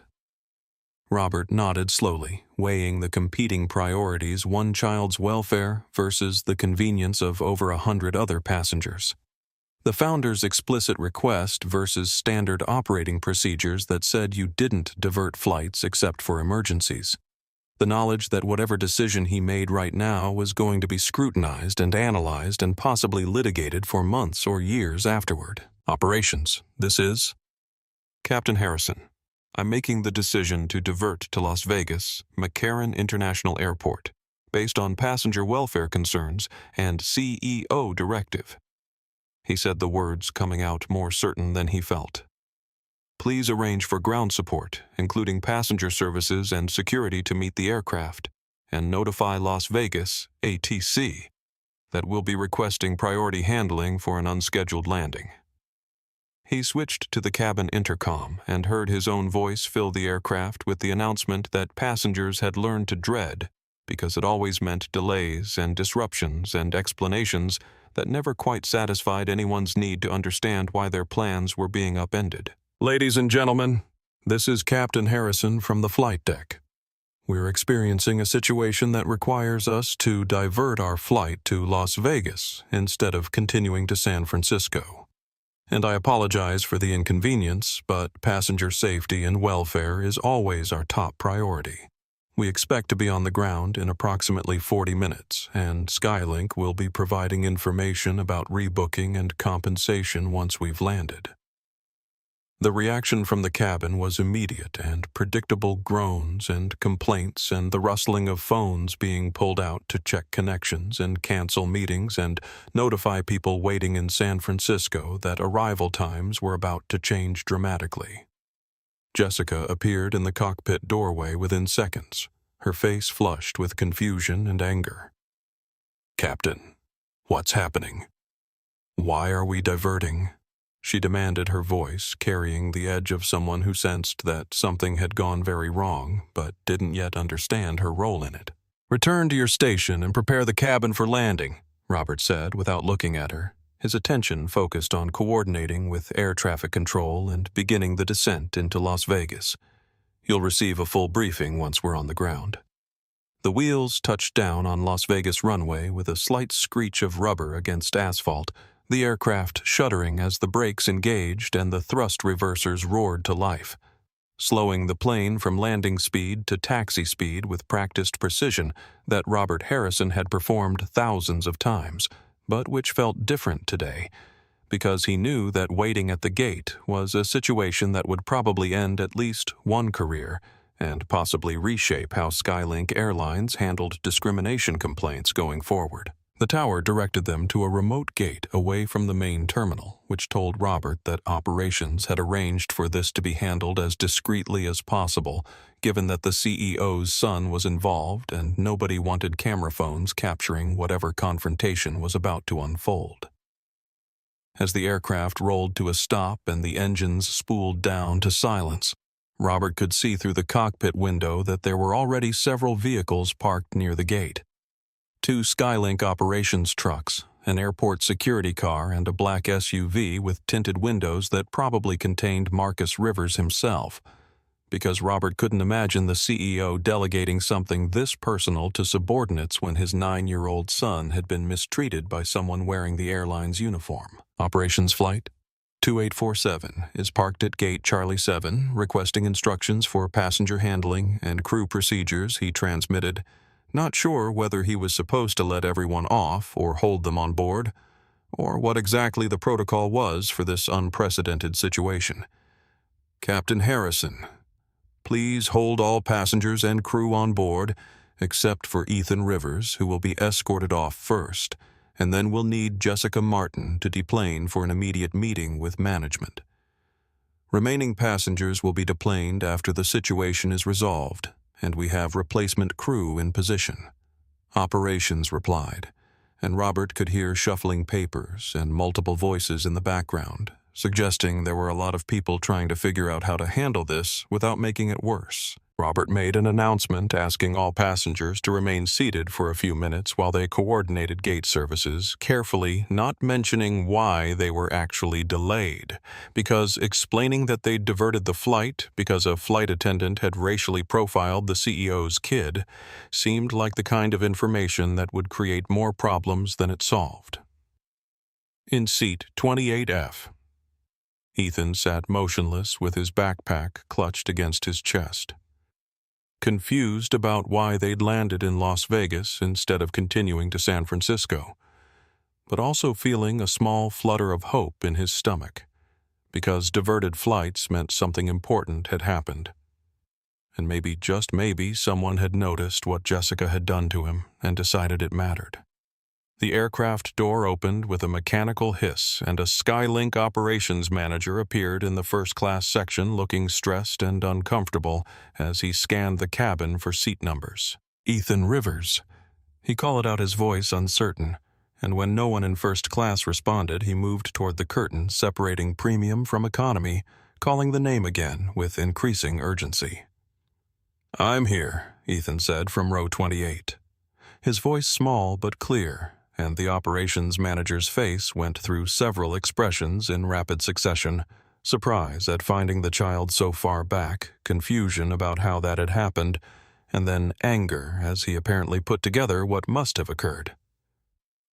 Robert nodded slowly, weighing the competing priorities: one child's welfare versus the convenience of over 100 other passengers. The founder's explicit request versus standard operating procedures that said you didn't divert flights except for emergencies. The knowledge that whatever decision he made right now was going to be scrutinized and analyzed and possibly litigated for months or years afterward. Operations, this is Captain Harrison. I'm making the decision to divert to Las Vegas, McCarran International Airport, based on passenger welfare concerns and CEO directive. He said the words coming out more certain than he felt. Please arrange for ground support, including passenger services and security to meet the aircraft, and notify Las Vegas, ATC, that we'll be requesting priority handling for an unscheduled landing. He switched to the cabin intercom and heard his own voice fill the aircraft with the announcement that passengers had learned to dread because it always meant delays and disruptions and explanations that never quite satisfied anyone's need to understand why their plans were being upended. Ladies and gentlemen, this is Captain Harrison from the flight deck. We're experiencing a situation that requires us to divert our flight to Las Vegas instead of continuing to San Francisco. And I apologize for the inconvenience, but passenger safety and welfare is always our top priority. We expect to be on the ground in approximately 40 minutes, and Skylink will be providing information about rebooking and compensation once we've landed. The reaction from the cabin was immediate, and predictable groans and complaints and the rustling of phones being pulled out to check connections and cancel meetings and notify people waiting in San Francisco that arrival times were about to change dramatically. Jessica appeared in the cockpit doorway within seconds, her face flushed with confusion and anger. Captain, what's happening? Why are we diverting? She demanded, her voice carrying the edge of someone who sensed that something had gone very wrong, but didn't yet understand her role in it. Return to your station and prepare the cabin for landing, Robert said without looking at her, his attention focused on coordinating with air traffic control and beginning the descent into Las Vegas. You'll receive a full briefing once we're on the ground. The wheels touched down on Las Vegas runway with a slight screech of rubber against asphalt, the aircraft shuddering as the brakes engaged and the thrust reversers roared to life, slowing the plane from landing speed to taxi speed with practiced precision that Robert Harrison had performed thousands of times, but which felt different today, because he knew that waiting at the gate was a situation that would probably end at least one career and possibly reshape how Skylink Airlines handled discrimination complaints going forward. The tower directed them to a remote gate away from the main terminal, which told Robert that operations had arranged for this to be handled as discreetly as possible, given that the CEO's son was involved and nobody wanted camera phones capturing whatever confrontation was about to unfold. As the aircraft rolled to a stop and the engines spooled down to silence, Robert could see through the cockpit window that there were already several vehicles parked near the gate. 2 Skylink operations trucks, an airport security car, and a black SUV with tinted windows that probably contained Marcus Rivers himself, because Robert couldn't imagine the CEO delegating something this personal to subordinates when his 9-year-old son had been mistreated by someone wearing the airline's uniform. Operations Flight 2847 is parked at Gate Charlie 7, requesting instructions for passenger handling and crew procedures. He transmitted, not sure whether he was supposed to let everyone off or hold them on board, or what exactly the protocol was for this unprecedented situation. Captain Harrison, please hold all passengers and crew on board, except for Ethan Rivers, who will be escorted off first, and then we'll need Jessica Martin to deplane for an immediate meeting with management. Remaining passengers will be deplaned after the situation is resolved, and we have replacement crew in position. Operations replied, and Robert could hear shuffling papers and multiple voices in the background, suggesting there were a lot of people trying to figure out how to handle this without making it worse. Robert made an announcement asking all passengers to remain seated for a few minutes while they coordinated gate services, carefully not mentioning why they were actually delayed, because explaining that they'd diverted the flight because a flight attendant had racially profiled the CEO's kid seemed like the kind of information that would create more problems than it solved. In seat 28F, Ethan sat motionless with his backpack clutched against his chest. confused about why they'd landed in Las Vegas instead of continuing to San Francisco, but also feeling a small flutter of hope in his stomach, because diverted flights meant something important had happened. And maybe, just maybe, someone had noticed what Jessica had done to him and decided it mattered. The aircraft door opened with a mechanical hiss, and a Skylink operations manager appeared in the first-class section looking stressed and uncomfortable as he scanned the cabin for seat numbers. Ethan Rivers. He called out, his voice uncertain, and when no one in first class responded, he moved toward the curtain separating premium from economy, calling the name again with increasing urgency. "I'm here," Ethan said from row 28. His voice small but clear, and the operations manager's face went through several expressions in rapid succession: surprise at finding the child so far back, confusion about how that had happened, and then anger as he apparently put together what must have occurred.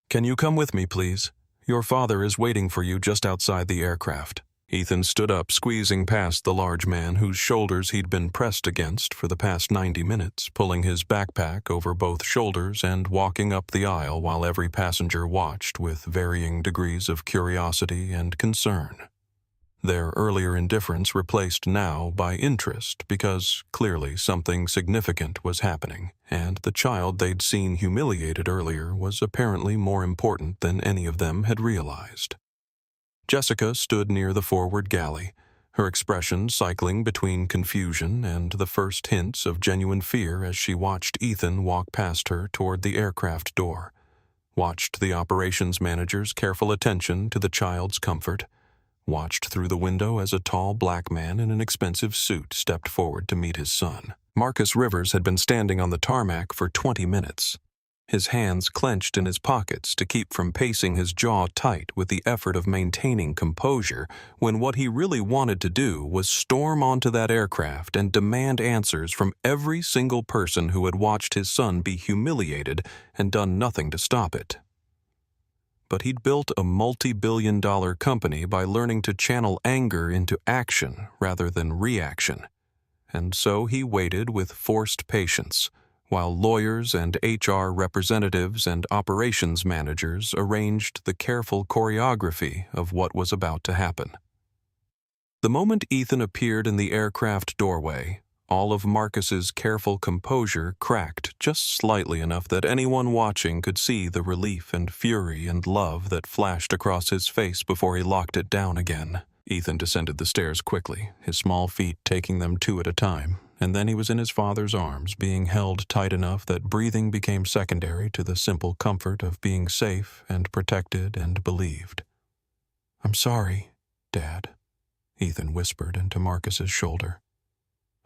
"Can you come with me, please? Your father is waiting for you just outside the aircraft." Ethan stood up, squeezing past the large man whose shoulders he'd been pressed against for the past 90 minutes, pulling his backpack over both shoulders and walking up the aisle while every passenger watched with varying degrees of curiosity and concern. Their earlier indifference replaced now by interest, because clearly something significant was happening, and the child they'd seen humiliated earlier was apparently more important than any of them had realized. Jessica stood near the forward galley, her expression cycling between confusion and the first hints of genuine fear as she watched Ethan walk past her toward the aircraft door, watched the operations manager's careful attention to the child's comfort, watched through the window as a tall black man in an expensive suit stepped forward to meet his son. Marcus Rivers had been standing on the tarmac for 20 minutes, his hands clenched in his pockets to keep from pacing his jaw tight with the effort of maintaining composure, when what he really wanted to do was storm onto that aircraft and demand answers from every single person who had watched his son be humiliated and done nothing to stop it. But he'd built a multi-billion-dollar company by learning to channel anger into action rather than reaction, and so he waited with forced patience, while lawyers and HR representatives and operations managers arranged the careful choreography of what was about to happen. The moment Ethan appeared in the aircraft doorway, all of Marcus's careful composure cracked just slightly enough that anyone watching could see the relief and fury and love that flashed across his face before he locked it down again. Ethan descended the stairs quickly, his small feet taking them 2 at a time, and then he was in his father's arms, being held tight enough that breathing became secondary to the simple comfort of being safe and protected and believed. "I'm sorry, Dad," Ethan whispered into Marcus's shoulder.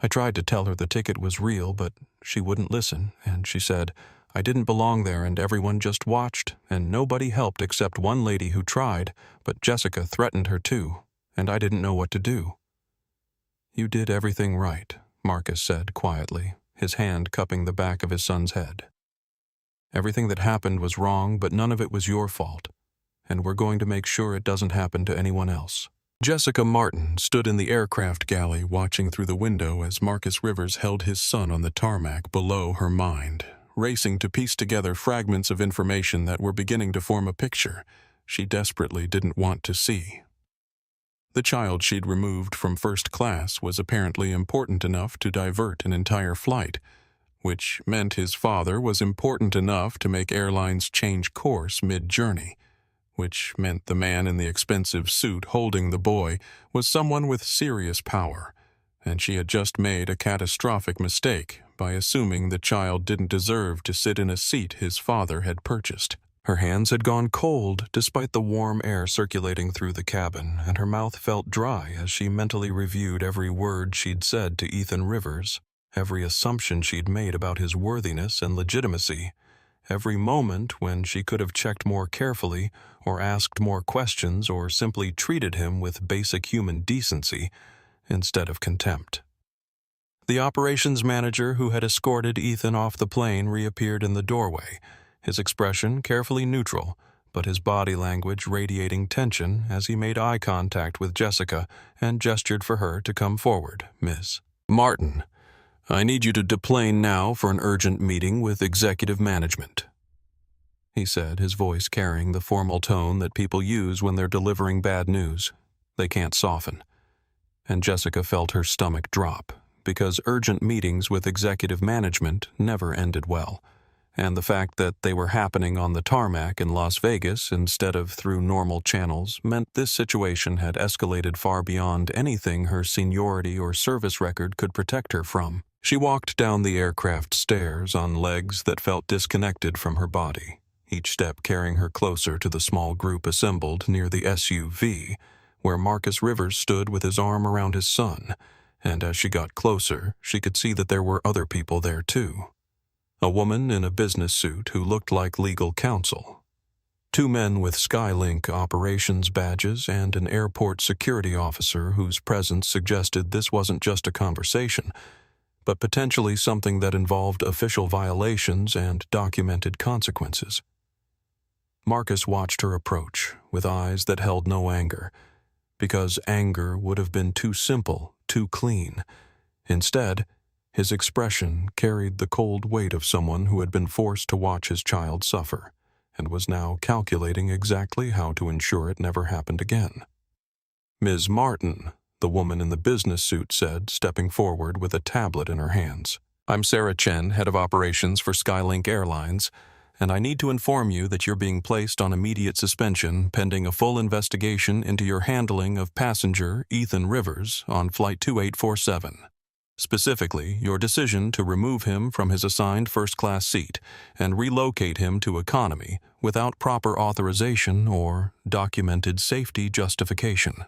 "I tried to tell her the ticket was real, but she wouldn't listen, and she said I didn't belong there and everyone just watched, and nobody helped except one lady who tried, but Jessica threatened her too, and I didn't know what to do." "You did everything right," Marcus said quietly, his hand cupping the back of his son's head. "Everything that happened was wrong, but none of it was your fault, and we're going to make sure it doesn't happen to anyone else." Jessica Martin stood in the aircraft galley watching through the window as Marcus Rivers held his son on the tarmac below her mind, racing to piece together fragments of information that were beginning to form a picture she desperately didn't want to see. The child she'd removed from first class was apparently important enough to divert an entire flight, which meant his father was important enough to make airlines change course mid-journey, which meant the man in the expensive suit holding the boy was someone with serious power, and she had just made a catastrophic mistake by assuming the child didn't deserve to sit in a seat his father had purchased. Her hands had gone cold despite the warm air circulating through the cabin, and her mouth felt dry as she mentally reviewed every word she'd said to Ethan Rivers, every assumption she'd made about his worthiness and legitimacy, every moment when she could have checked more carefully or asked more questions or simply treated him with basic human decency instead of contempt. The operations manager who had escorted Ethan off the plane reappeared in the doorway, his expression carefully neutral, but his body language radiating tension as he made eye contact with Jessica and gestured for her to come forward. "Miss Martin, I need you to deplane now for an urgent meeting with executive management, he said, his voice carrying the formal tone that people use when they're delivering bad news. They can't soften. And Jessica felt her stomach drop, because urgent meetings with executive management never ended well, and the fact that they were happening on the tarmac in Las Vegas instead of through normal channels meant this situation had escalated far beyond anything her seniority or service record could protect her from. She walked down the aircraft stairs on legs that felt disconnected from her body, each step carrying her closer to the small group assembled near the SUV, where Marcus Rivers stood with his arm around his son, and as she got closer, she could see that there were other people there too. A woman in a business suit who looked like legal counsel, 2 men with Skylink operations badges, and an airport security officer whose presence suggested this wasn't just a conversation, but potentially something that involved official violations and documented consequences. Marcus watched her approach with eyes that held no anger, because anger would have been too simple, too clean. Instead, his expression carried the cold weight of someone who had been forced to watch his child suffer, and was now calculating exactly how to ensure it never happened again. "Ms. Martin," the woman in the business suit said, stepping forward with a tablet in her hands. "I'm Sarah Chen, head of operations for Skylink Airlines, and I need to inform you that you're being placed on immediate suspension pending a full investigation into your handling of passenger Ethan Rivers on Flight 2847. Specifically, your decision to remove him from his assigned first-class seat and relocate him to economy without proper authorization or documented safety justification."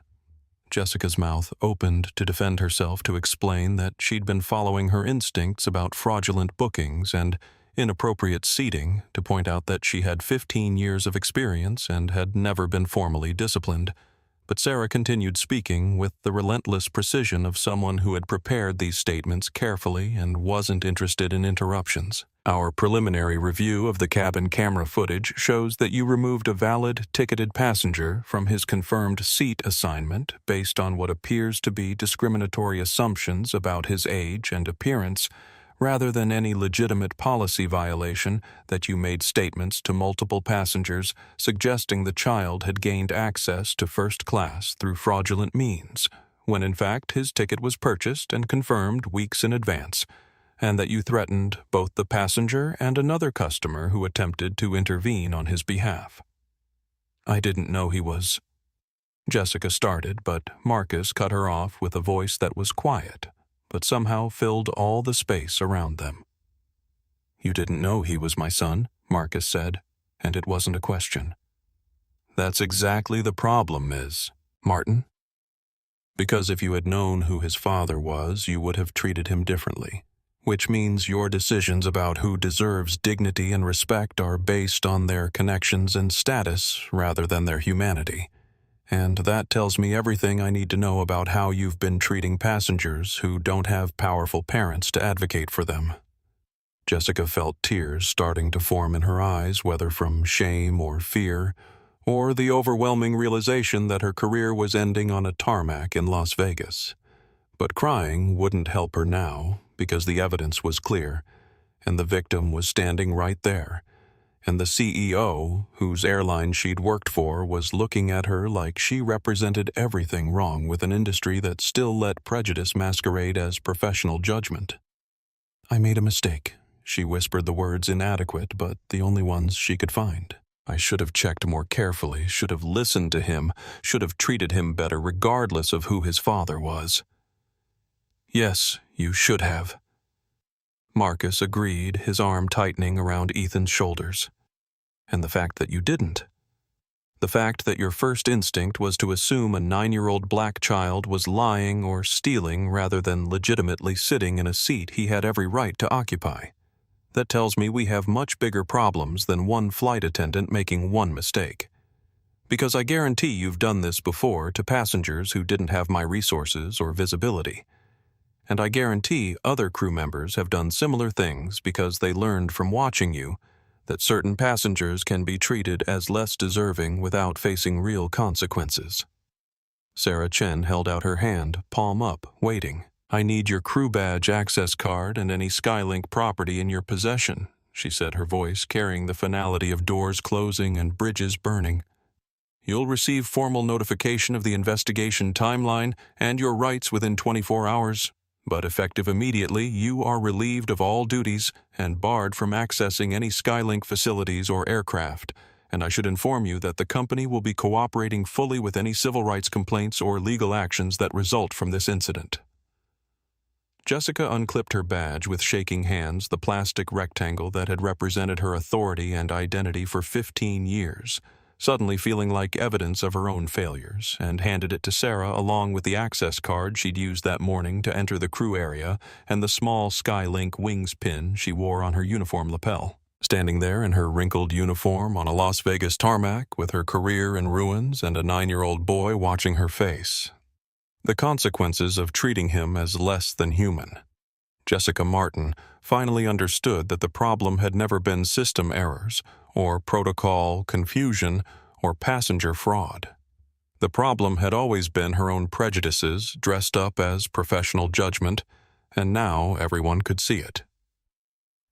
Jessica's mouth opened to defend herself, to explain that she'd been following her instincts about fraudulent bookings and inappropriate seating, to point out that she had 15 years of experience and had never been formally disciplined. But Sarah continued speaking with the relentless precision of someone who had prepared these statements carefully and wasn't interested in interruptions. "Our preliminary review of the cabin camera footage shows that you removed a valid ticketed passenger from his confirmed seat assignment based on what appears to be discriminatory assumptions about his age and appearance, rather than any legitimate policy violation that you made statements to multiple passengers suggesting the child had gained access to first class through fraudulent means, when in fact his ticket was purchased and confirmed weeks in advance, and that you threatened both the passenger and another customer who attempted to intervene on his behalf." "I didn't know he was—" Jessica started, but Marcus cut her off with a voice that was quiet, but somehow filled all the space around them. "You didn't know he was my son," Marcus said, and it wasn't a question. "That's exactly the problem, Ms. Martin. Because if you had known who his father was, you would have treated him differently, which means your decisions about who deserves dignity and respect are based on their connections and status rather than their humanity. And that tells me everything I need to know about how you've been treating passengers who don't have powerful parents to advocate for them." Jessica felt tears starting to form in her eyes, whether from shame or fear, or the overwhelming realization that her career was ending on a tarmac in Las Vegas. But crying wouldn't help her now, because the evidence was clear, and the victim was standing right there. And the CEO, whose airline she'd worked for, was looking at her like she represented everything wrong with an industry that still let prejudice masquerade as professional judgment. "I made a mistake." She whispered the words inadequate, but the only ones she could find. "I should have checked more carefully, should have listened to him, should have treated him better regardless of who his father was." "Yes, you should have." Marcus agreed, his arm tightening around Ethan's shoulders. "And the fact that you didn't. The fact that your first instinct was to assume a 9-year-old black child was lying or stealing rather than legitimately sitting in a seat he had every right to occupy. That tells me we have much bigger problems than one flight attendant making one mistake. Because I guarantee you've done this before to passengers who didn't have my resources or visibility. And I guarantee other crew members have done similar things because they learned from watching you that certain passengers can be treated as less deserving without facing real consequences." Sarah Chen held out her hand, palm up, waiting. "I need your crew badge access card and any Skylink property in your possession," she said, her voice carrying the finality of doors closing and bridges burning. "You'll receive formal notification of the investigation timeline and your rights within 24 hours, but effective immediately, you are relieved of all duties and barred from accessing any Skylink facilities or aircraft, and I should inform you that the company will be cooperating fully with any civil rights complaints or legal actions that result from this incident." Jessica unclipped her badge with shaking hands, the plastic rectangle that had represented her authority and identity for 15 years, suddenly feeling like evidence of her own failures, and handed it to Sarah along with the access card she'd used that morning to enter the crew area and the small Skylink wings pin she wore on her uniform lapel. Standing there in her wrinkled uniform on a Las Vegas tarmac with her career in ruins and a 9-year-old boy watching her face. The consequences of treating him as less than human. Jessica Martin finally understood that the problem had never been system errors, or protocol confusion, or passenger fraud. The problem had always been her own prejudices dressed up as professional judgment, and now everyone could see it.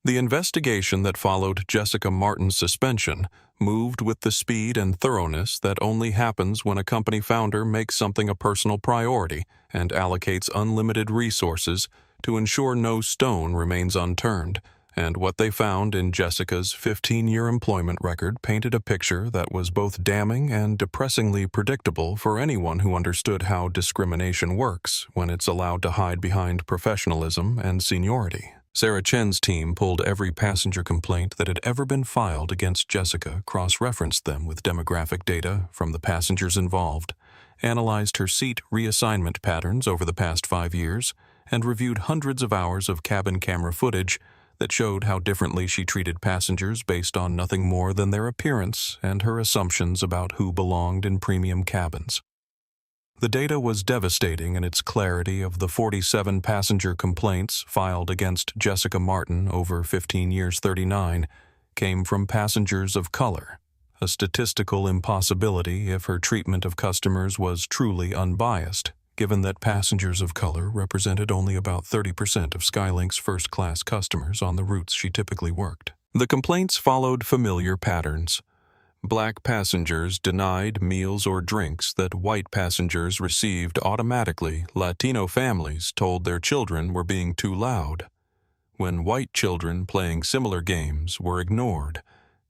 The investigation that followed Jessica Martin's suspension moved with the speed and thoroughness that only happens when a company founder makes something a personal priority and allocates unlimited resources to ensure no stone remains unturned, and what they found in Jessica's 15-year employment record painted a picture that was both damning and depressingly predictable for anyone who understood how discrimination works when it's allowed to hide behind professionalism and seniority. Sarah Chen's team pulled every passenger complaint that had ever been filed against Jessica, cross-referenced them with demographic data from the passengers involved, analyzed her seat reassignment patterns over the past 5 years, and reviewed hundreds of hours of cabin camera footage that showed how differently she treated passengers based on nothing more than their appearance and her assumptions about who belonged in premium cabins. The data was devastating in its clarity. Of the 47 passenger complaints filed against Jessica Martin over 15 years, 39 came from passengers of color, a statistical impossibility if her treatment of customers was truly unbiased, given that passengers of color represented only about 30% of Skylink's first-class customers on the routes she typically worked. The complaints followed familiar patterns. Black passengers denied meals or drinks that white passengers received automatically. Latino families told their children were being too loud, when white children playing similar games were ignored.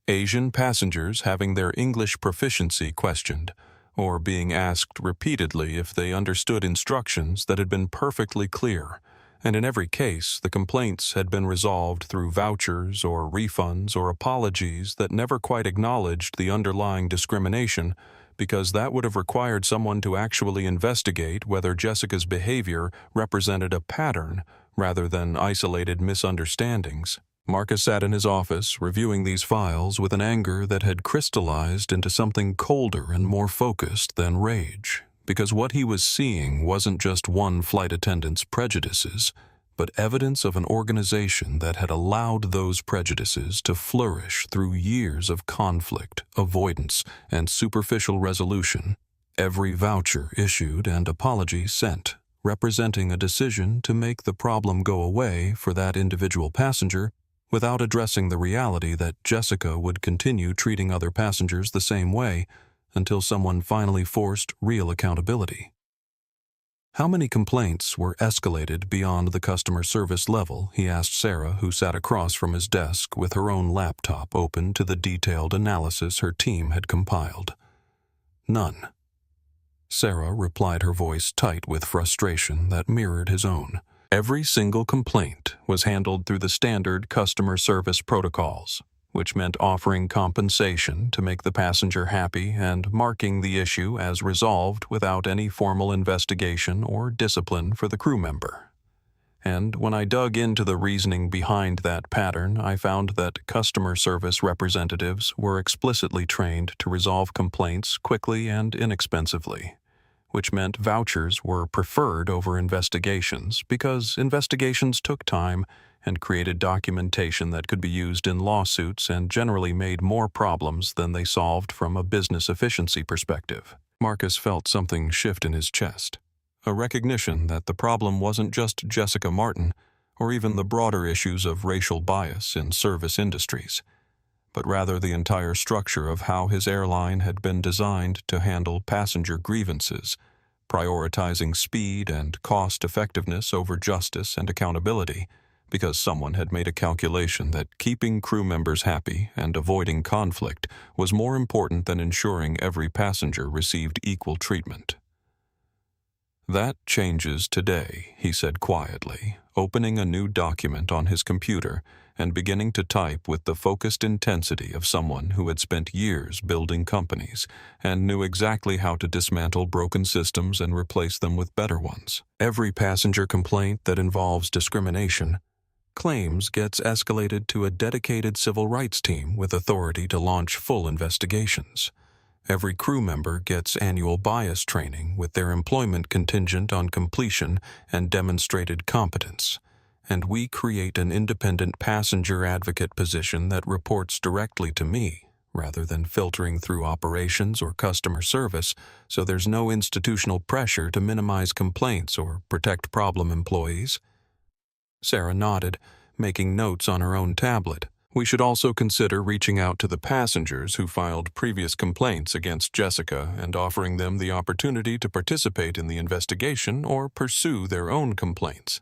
Asian passengers having their English proficiency questioned, or being asked repeatedly if they understood instructions that had been perfectly clear, and in every case the complaints had been resolved through vouchers or refunds or apologies that never quite acknowledged the underlying discrimination, because that would have required someone to actually investigate whether Jessica's behavior represented a pattern rather than isolated misunderstandings. Marcus sat in his office reviewing these files with an anger that had crystallized into something colder and more focused than rage, because what he was seeing wasn't just one flight attendant's prejudices, but evidence of an organization that had allowed those prejudices to flourish through years of conflict, avoidance, and superficial resolution. Every voucher issued and apology sent, representing a decision to make the problem go away for that individual passenger, without addressing the reality that Jessica would continue treating other passengers the same way until someone finally forced real accountability. How many complaints were escalated beyond the customer service level, he asked Sarah, who sat across from his desk with her own laptop open to the detailed analysis her team had compiled. None. Sarah replied, her voice tight with frustration that mirrored his own. Every single complaint was handled through the standard customer service protocols, which meant offering compensation to make the passenger happy and marking the issue as resolved without any formal investigation or discipline for the crew member. And when I dug into the reasoning behind that pattern, I found that customer service representatives were explicitly trained to resolve complaints quickly and inexpensively, which meant vouchers were preferred over investigations because investigations took time and created documentation that could be used in lawsuits and generally made more problems than they solved from a business efficiency perspective. Marcus felt something shift in his chest, a recognition that the problem wasn't just Jessica Martin or even the broader issues of racial bias in service industries, but rather the entire structure of how his airline had been designed to handle passenger grievances, prioritizing speed and cost-effectiveness over justice and accountability, because someone had made a calculation that keeping crew members happy and avoiding conflict was more important than ensuring every passenger received equal treatment. "That changes today," he said quietly, opening a new document on his computer and beginning to type with the focused intensity of someone who had spent years building companies and knew exactly how to dismantle broken systems and replace them with better ones. "Every passenger complaint that involves discrimination claims gets escalated to a dedicated civil rights team with authority to launch full investigations. Every crew member gets annual bias training with their employment contingent on completion and demonstrated competence. And we create an independent passenger advocate position that reports directly to me, rather than filtering through operations or customer service, so there's no institutional pressure to minimize complaints or protect problem employees." Sarah nodded, making notes on her own tablet. "We should also consider reaching out to the passengers who filed previous complaints against Jessica and offering them the opportunity to participate in the investigation or pursue their own complaints,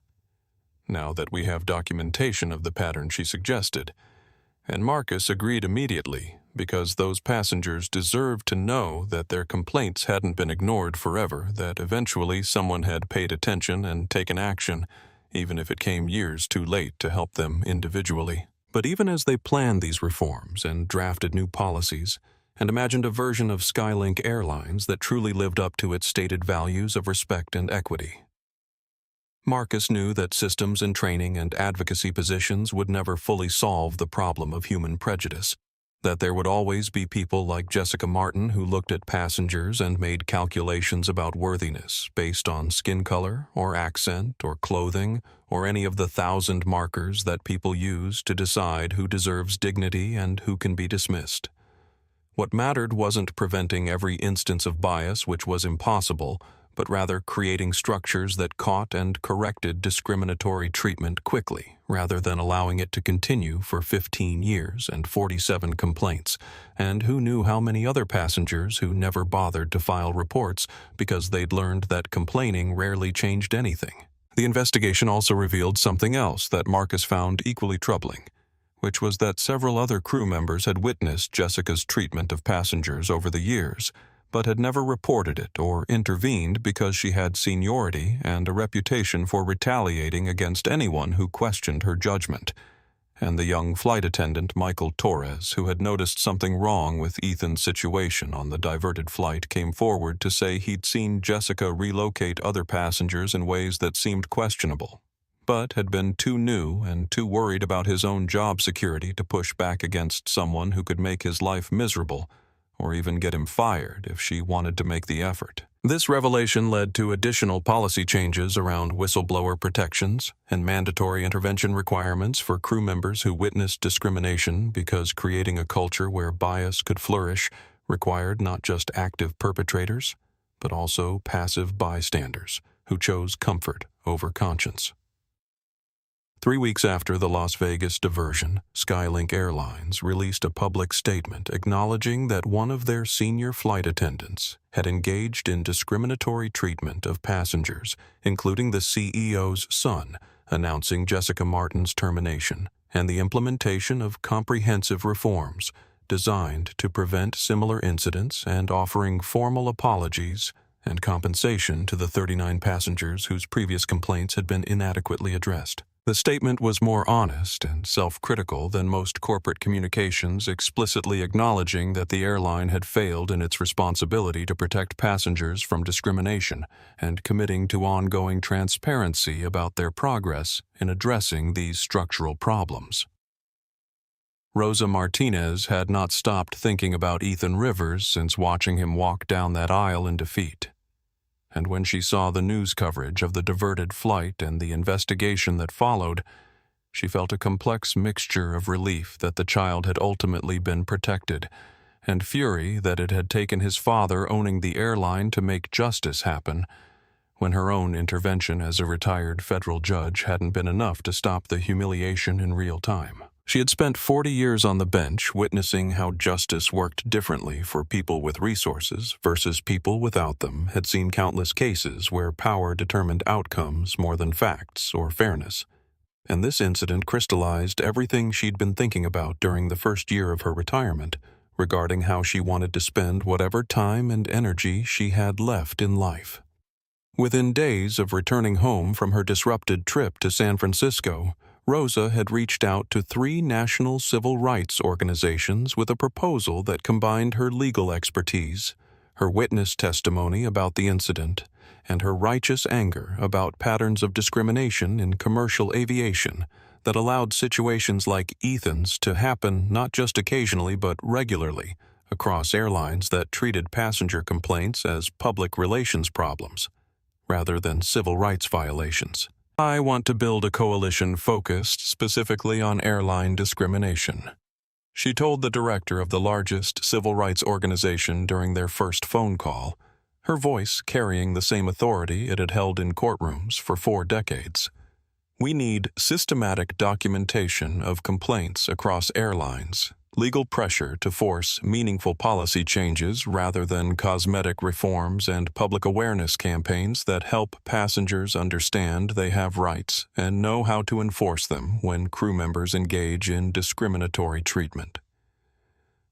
now that we have documentation of the pattern she suggested." And Marcus agreed immediately, because those passengers deserved to know that their complaints hadn't been ignored forever, that eventually someone had paid attention and taken action, even if it came years too late to help them individually. But even as they planned these reforms and drafted new policies and imagined a version of Skylink Airlines that truly lived up to its stated values of respect and equity, Marcus knew that systems and training and advocacy positions would never fully solve the problem of human prejudice, that there would always be people like Jessica Martin who looked at passengers and made calculations about worthiness based on skin color or accent or clothing or any of the 1,000 markers that people use to decide who deserves dignity and who can be dismissed. What mattered wasn't preventing every instance of bias, which was impossible, but rather creating structures that caught and corrected discriminatory treatment quickly, rather than allowing it to continue for 15 years and 47 complaints, and who knew how many other passengers who never bothered to file reports because they'd learned that complaining rarely changed anything. The investigation also revealed something else that Marcus found equally troubling, which was that several other crew members had witnessed Jessica's treatment of passengers over the years, but had never reported it or intervened because she had seniority and a reputation for retaliating against anyone who questioned her judgment. And the young flight attendant, Michael Torres, who had noticed something wrong with Ethan's situation on the diverted flight, came forward to say he'd seen Jessica relocate other passengers in ways that seemed questionable, but had been too new and too worried about his own job security to push back against someone who could make his life miserable, or even get him fired if she wanted to make the effort. This revelation led to additional policy changes around whistleblower protections and mandatory intervention requirements for crew members who witnessed discrimination, because creating a culture where bias could flourish required not just active perpetrators, but also passive bystanders who chose comfort over conscience. 3 weeks after the Las Vegas diversion, Skylink Airlines released a public statement acknowledging that one of their senior flight attendants had engaged in discriminatory treatment of passengers, including the CEO's son, announcing Jessica Martin's termination, and the implementation of comprehensive reforms designed to prevent similar incidents and offering formal apologies and compensation to the 39 passengers whose previous complaints had been inadequately addressed. The statement was more honest and self-critical than most corporate communications, explicitly acknowledging that the airline had failed in its responsibility to protect passengers from discrimination and committing to ongoing transparency about their progress in addressing these structural problems. Rosa Martinez had not stopped thinking about Ethan Rivers since watching him walk down that aisle in defeat. And when she saw the news coverage of the diverted flight and the investigation that followed, she felt a complex mixture of relief that the child had ultimately been protected, and fury that it had taken his father owning the airline to make justice happen, when her own intervention as a retired federal judge hadn't been enough to stop the humiliation in real time. She had spent 40 years on the bench witnessing how justice worked differently for people with resources versus people without them, had seen countless cases where power determined outcomes more than facts or fairness. And this incident crystallized everything she'd been thinking about during the first year of her retirement, regarding how she wanted to spend whatever time and energy she had left in life. Within days of returning home from her disrupted trip to San Francisco, Rosa had reached out to 3 national civil rights organizations with a proposal that combined her legal expertise, her witness testimony about the incident, and her righteous anger about patterns of discrimination in commercial aviation that allowed situations like Ethan's to happen not just occasionally but regularly across airlines that treated passenger complaints as public relations problems rather than civil rights violations. I want to build a coalition focused specifically on airline discrimination, she told the director of the largest civil rights organization during their first phone call, her voice carrying the same authority it had held in courtrooms for 4 decades. We need systematic documentation of complaints across airlines, legal pressure to force meaningful policy changes rather than cosmetic reforms, and public awareness campaigns that help passengers understand they have rights and know how to enforce them when crew members engage in discriminatory treatment.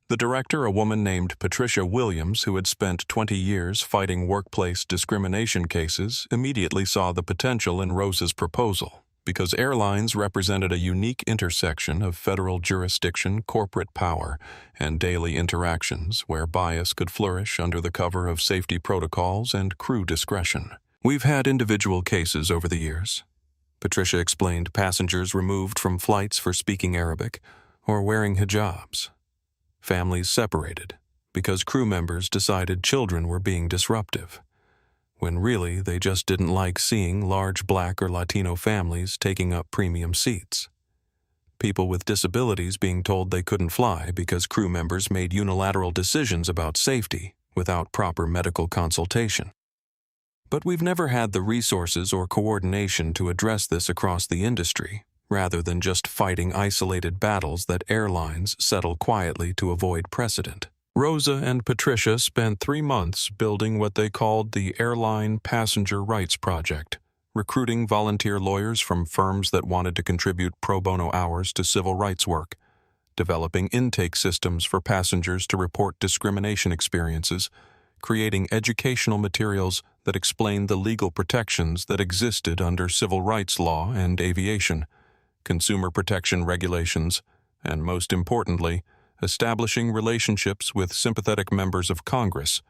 The director, a woman named Patricia Williams, who had spent 20 years fighting workplace discrimination cases, immediately saw the potential in Rosa's proposal, because airlines represented a unique intersection of federal jurisdiction, corporate power, and daily interactions where bias could flourish under the cover of safety protocols and crew discretion. We've had individual cases over the years, Patricia explained, passengers removed from flights for speaking Arabic or wearing hijabs. Families separated because crew members decided children were being disruptive, when really they just didn't like seeing large Black or Latino families taking up premium seats. People with disabilities being told they couldn't fly because crew members made unilateral decisions about safety without proper medical consultation. But we've never had the resources or coordination to address this across the industry, rather than just fighting isolated battles that airlines settle quietly to avoid precedent. Rosa and Patricia spent 3 months building what they called the Airline Passenger Rights Project, recruiting volunteer lawyers from firms that wanted to contribute pro bono hours to civil rights work, developing intake systems for passengers to report discrimination experiences, creating educational materials that explained the legal protections that existed under civil rights law and aviation, consumer protection regulations, and most importantly, establishing relationships with sympathetic members of Congress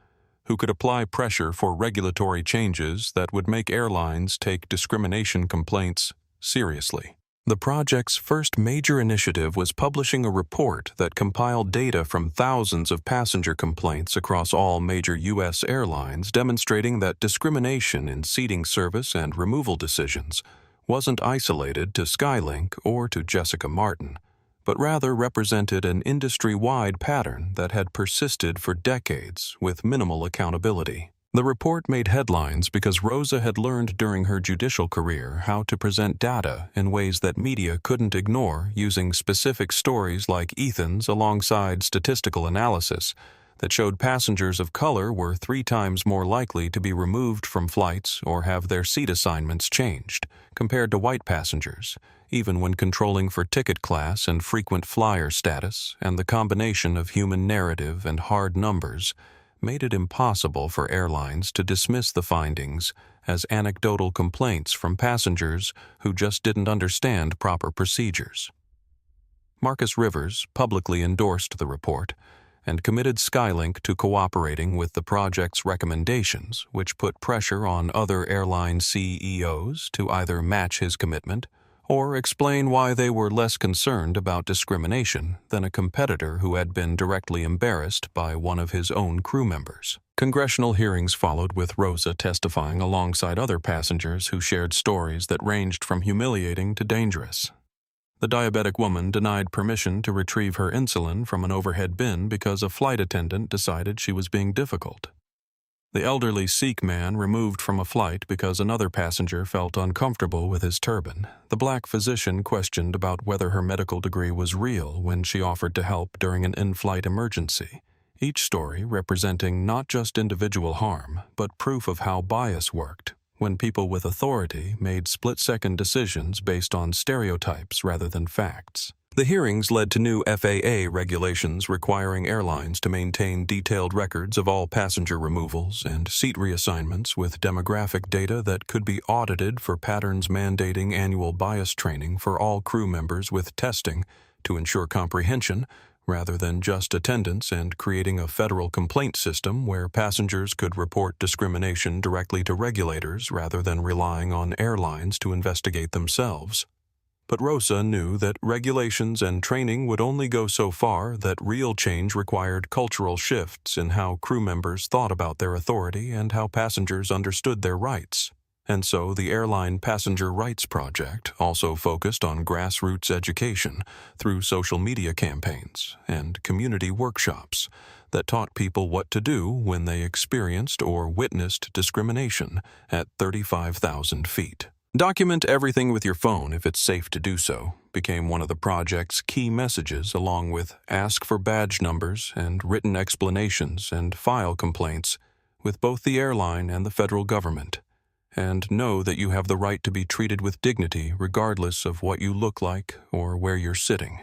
who could apply pressure for regulatory changes that would make airlines take discrimination complaints seriously. The project's first major initiative was publishing a report that compiled data from thousands of passenger complaints across all major U.S. airlines, demonstrating that discrimination in seating service and removal decisions wasn't isolated to Skylink or to Jessica Martin, but rather represented an industry-wide pattern that had persisted for decades with minimal accountability. The report made headlines because Rosa had learned during her judicial career how to present data in ways that media couldn't ignore, using specific stories like Ethan's alongside statistical analysis that showed passengers of color were 3 times more likely to be removed from flights or have their seat assignments changed compared to white passengers, even when controlling for ticket class and frequent flyer status, and the combination of human narrative and hard numbers made it impossible for airlines to dismiss the findings as anecdotal complaints from passengers who just didn't understand proper procedures. Marcus Rivers publicly endorsed the report and committed Skylink to cooperating with the project's recommendations, which put pressure on other airline CEOs to either match his commitment or explain why they were less concerned about discrimination than a competitor who had been directly embarrassed by one of his own crew members. Congressional hearings followed, with Rosa testifying alongside other passengers who shared stories that ranged from humiliating to dangerous. The diabetic woman denied permission to retrieve her insulin from an overhead bin because a flight attendant decided she was being difficult. The elderly Sikh man removed from a flight because another passenger felt uncomfortable with his turban. The black physician questioned about whether her medical degree was real when she offered to help during an in-flight emergency. Each story representing not just individual harm, but proof of how bias worked, when people with authority made split-second decisions based on stereotypes rather than facts. The hearings led to new FAA regulations requiring airlines to maintain detailed records of all passenger removals and seat reassignments with demographic data that could be audited for patterns, mandating annual bias training for all crew members with testing to ensure comprehension rather than just attendance, and creating a federal complaint system where passengers could report discrimination directly to regulators rather than relying on airlines to investigate themselves. But Rosa knew that regulations and training would only go so far, that real change required cultural shifts in how crew members thought about their authority and how passengers understood their rights. And so the Airline Passenger Rights Project also focused on grassroots education through social media campaigns and community workshops that taught people what to do when they experienced or witnessed discrimination at 35,000 feet. Document everything with your phone if it's safe to do so became one of the project's key messages, along with ask for badge numbers and written explanations and file complaints with both the airline and the federal government. And know that you have the right to be treated with dignity regardless of what you look like or where you're sitting.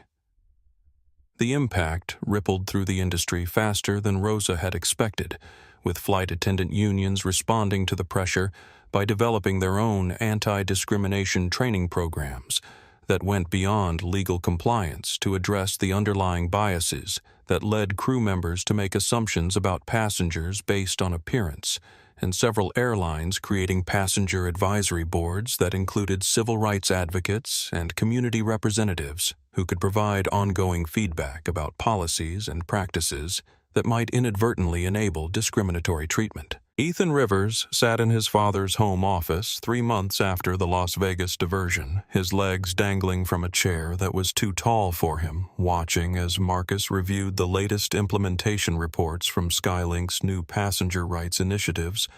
The impact rippled through the industry faster than Rosa had expected, with flight attendant unions responding to the pressure by developing their own anti-discrimination training programs that went beyond legal compliance to address the underlying biases that led crew members to make assumptions about passengers based on appearance, and several airlines creating passenger advisory boards that included civil rights advocates and community representatives who could provide ongoing feedback about policies and practices that might inadvertently enable discriminatory treatment. Ethan Rivers sat in his father's home office 3 months after the Las Vegas diversion, his legs dangling from a chair that was too tall for him, watching as Marcus reviewed the latest implementation reports from Skylink's new passenger rights initiatives,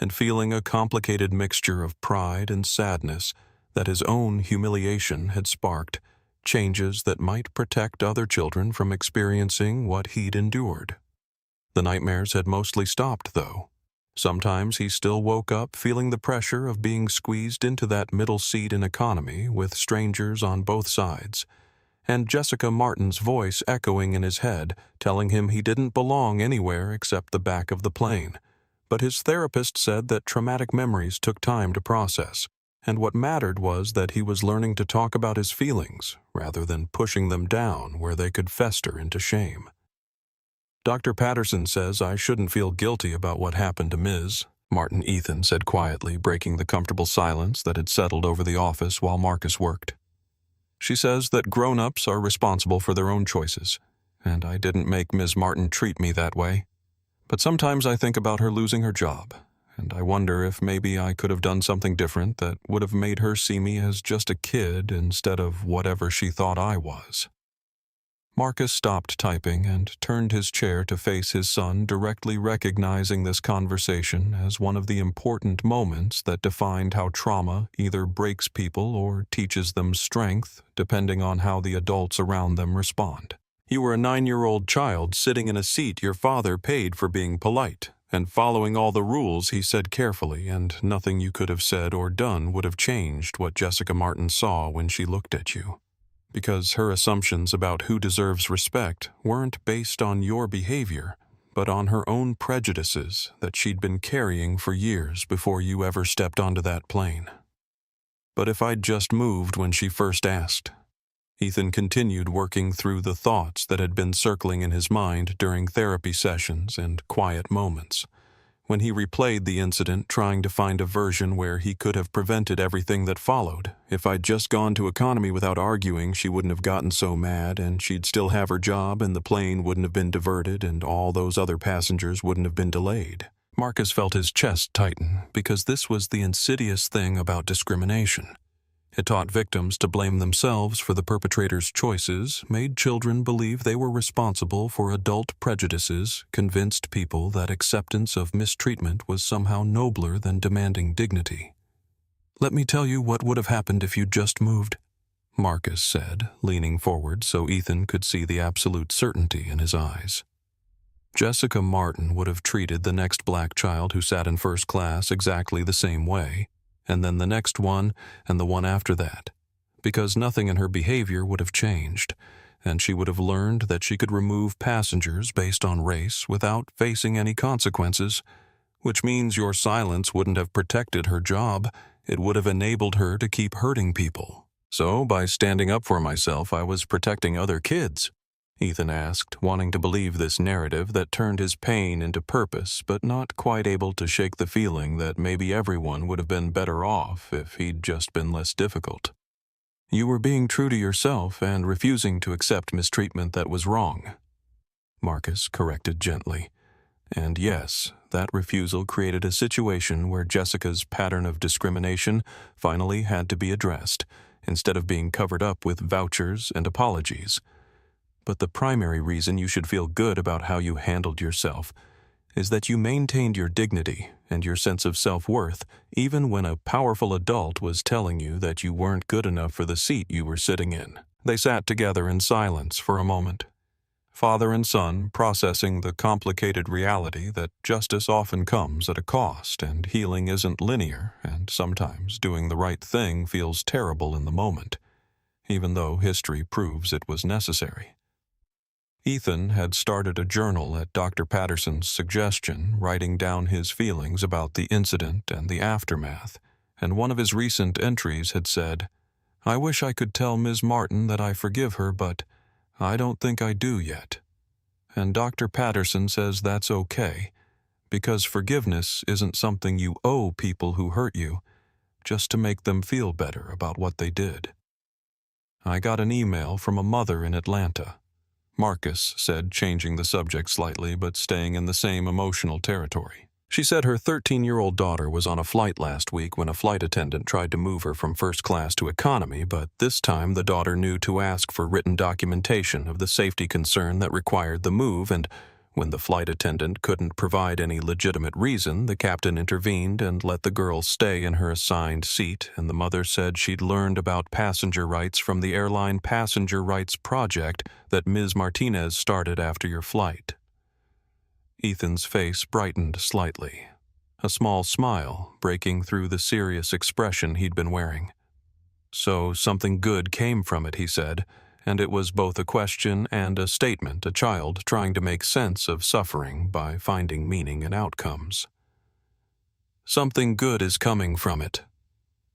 and feeling a complicated mixture of pride and sadness that his own humiliation had sparked changes that might protect other children from experiencing what he'd endured. The nightmares had mostly stopped, though. Sometimes he still woke up feeling the pressure of being squeezed into that middle seat in economy with strangers on both sides, and Jessica Martin's voice echoing in his head, telling him he didn't belong anywhere except the back of the plane. But his therapist said that traumatic memories took time to process, and what mattered was that he was learning to talk about his feelings rather than pushing them down where they could fester into shame. Dr. Patterson says I shouldn't feel guilty about what happened to Ms. Martin Ethan said quietly, breaking the comfortable silence that had settled over the office while Marcus worked. She says that grown-ups are responsible for their own choices, and I didn't make Ms. Martin treat me that way. But sometimes I think about her losing her job, and I wonder if maybe I could have done something different that would have made her see me as just a kid instead of whatever she thought I was. Marcus stopped typing and turned his chair to face his son, directly recognizing this conversation as one of the important moments that defined how trauma either breaks people or teaches them strength, depending on how the adults around them respond. You were a 9-year-old child sitting in a seat your father paid for being polite, and following all the rules he said carefully, and nothing you could have said or done would have changed what Jessica Martin saw when she looked at you. Because her assumptions about who deserves respect weren't based on your behavior, but on her own prejudices that she'd been carrying for years before you ever stepped onto that plane. But if I'd just moved when she first asked. Ethan continued working through the thoughts that had been circling in his mind during therapy sessions and quiet moments. When he replayed the incident, trying to find a version where he could have prevented everything that followed. If I'd just gone to economy without arguing, she wouldn't have gotten so mad, and she'd still have her job, and the plane wouldn't have been diverted, and all those other passengers wouldn't have been delayed. Marcus felt his chest tighten, because this was the insidious thing about discrimination. It taught victims to blame themselves for the perpetrator's choices, made children believe they were responsible for adult prejudices, convinced people that acceptance of mistreatment was somehow nobler than demanding dignity. "Let me tell you what would have happened if you'd just moved," Marcus said, leaning forward so Ethan could see the absolute certainty in his eyes. Jessica Martin would have treated the next black child who sat in first class exactly the same way, and then the next one, and the one after that, because nothing in her behavior would have changed, and she would have learned that she could remove passengers based on race without facing any consequences, which means your silence wouldn't have protected her job, it would have enabled her to keep hurting people. "So, by standing up for myself, I was protecting other kids?" Ethan asked, wanting to believe this narrative that turned his pain into purpose, but not quite able to shake the feeling that maybe everyone would have been better off if he'd just been less difficult. "You were being true to yourself and refusing to accept mistreatment that was wrong," Marcus corrected gently. And yes, that refusal created a situation where Jessica's pattern of discrimination finally had to be addressed, instead of being covered up with vouchers and apologies. But the primary reason you should feel good about how you handled yourself is that you maintained your dignity and your sense of self-worth even when a powerful adult was telling you that you weren't good enough for the seat you were sitting in. They sat together in silence for a moment, father and son processing the complicated reality that justice often comes at a cost and healing isn't linear, and sometimes doing the right thing feels terrible in the moment, even though history proves it was necessary. Ethan had started a journal at Dr. Patterson's suggestion, writing down his feelings about the incident and the aftermath, and one of his recent entries had said, "I wish I could tell Ms. Martin that I forgive her, but I don't think I do yet." And Dr. Patterson says that's okay, because forgiveness isn't something you owe people who hurt you, just to make them feel better about what they did. "I got an email from a mother in Atlanta," Marcus said, changing the subject slightly but staying in the same emotional territory. "She said her 13-year-old daughter was on a flight last week when a flight attendant tried to move her from first class to economy, but this time the daughter knew to ask for written documentation of the safety concern that required the move, and when the flight attendant couldn't provide any legitimate reason, the captain intervened and let the girl stay in her assigned seat, and the mother said she'd learned about passenger rights from the airline passenger rights project that Ms. Martinez started after your flight." Ethan's face brightened slightly, a small smile breaking through the serious expression he'd been wearing. "So something good came from it," he said, and it was both a question and a statement, a child trying to make sense of suffering by finding meaning in outcomes. "Something good is coming from it,"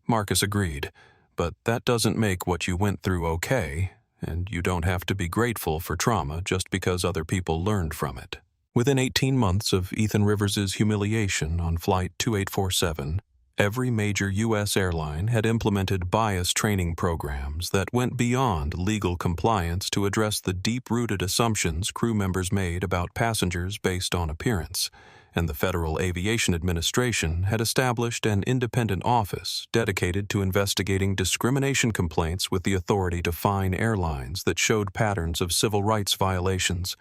Marcus agreed, "but that doesn't make what you went through okay, and you don't have to be grateful for trauma just because other people learned from it." Within 18 months of Ethan Rivers's humiliation on Flight 2847, every major U.S. airline had implemented bias training programs that went beyond legal compliance to address the deep-rooted assumptions crew members made about passengers based on appearance, and the Federal Aviation Administration had established an independent office dedicated to investigating discrimination complaints with the authority to fine airlines that showed patterns of civil rights violations,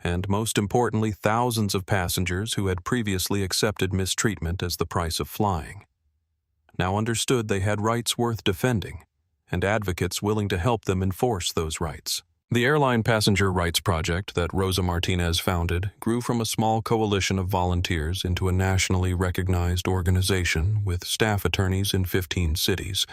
and most importantly, thousands of passengers who had previously accepted mistreatment as the price of flying now understood they had rights worth defending, and advocates willing to help them enforce those rights. The Airline Passenger Rights Project that Rosa Martinez founded grew from a small coalition of volunteers into a nationally recognized organization with staff attorneys in 15 cities,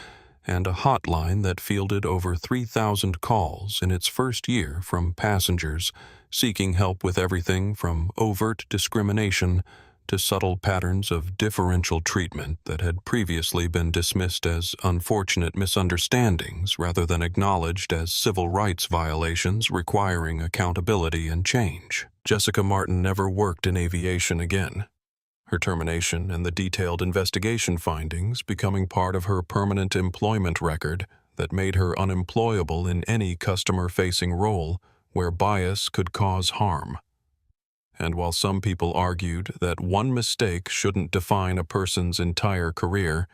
and a hotline that fielded over 3,000 calls in its first year from passengers seeking help with everything from overt discrimination to subtle patterns of differential treatment that had previously been dismissed as unfortunate misunderstandings rather than acknowledged as civil rights violations requiring accountability and change. Jessica Martin never worked in aviation again, her termination and the detailed investigation findings becoming part of her permanent employment record that made her unemployable in any customer-facing role where bias could cause harm. And while some people argued that one mistake shouldn't define a person's entire career,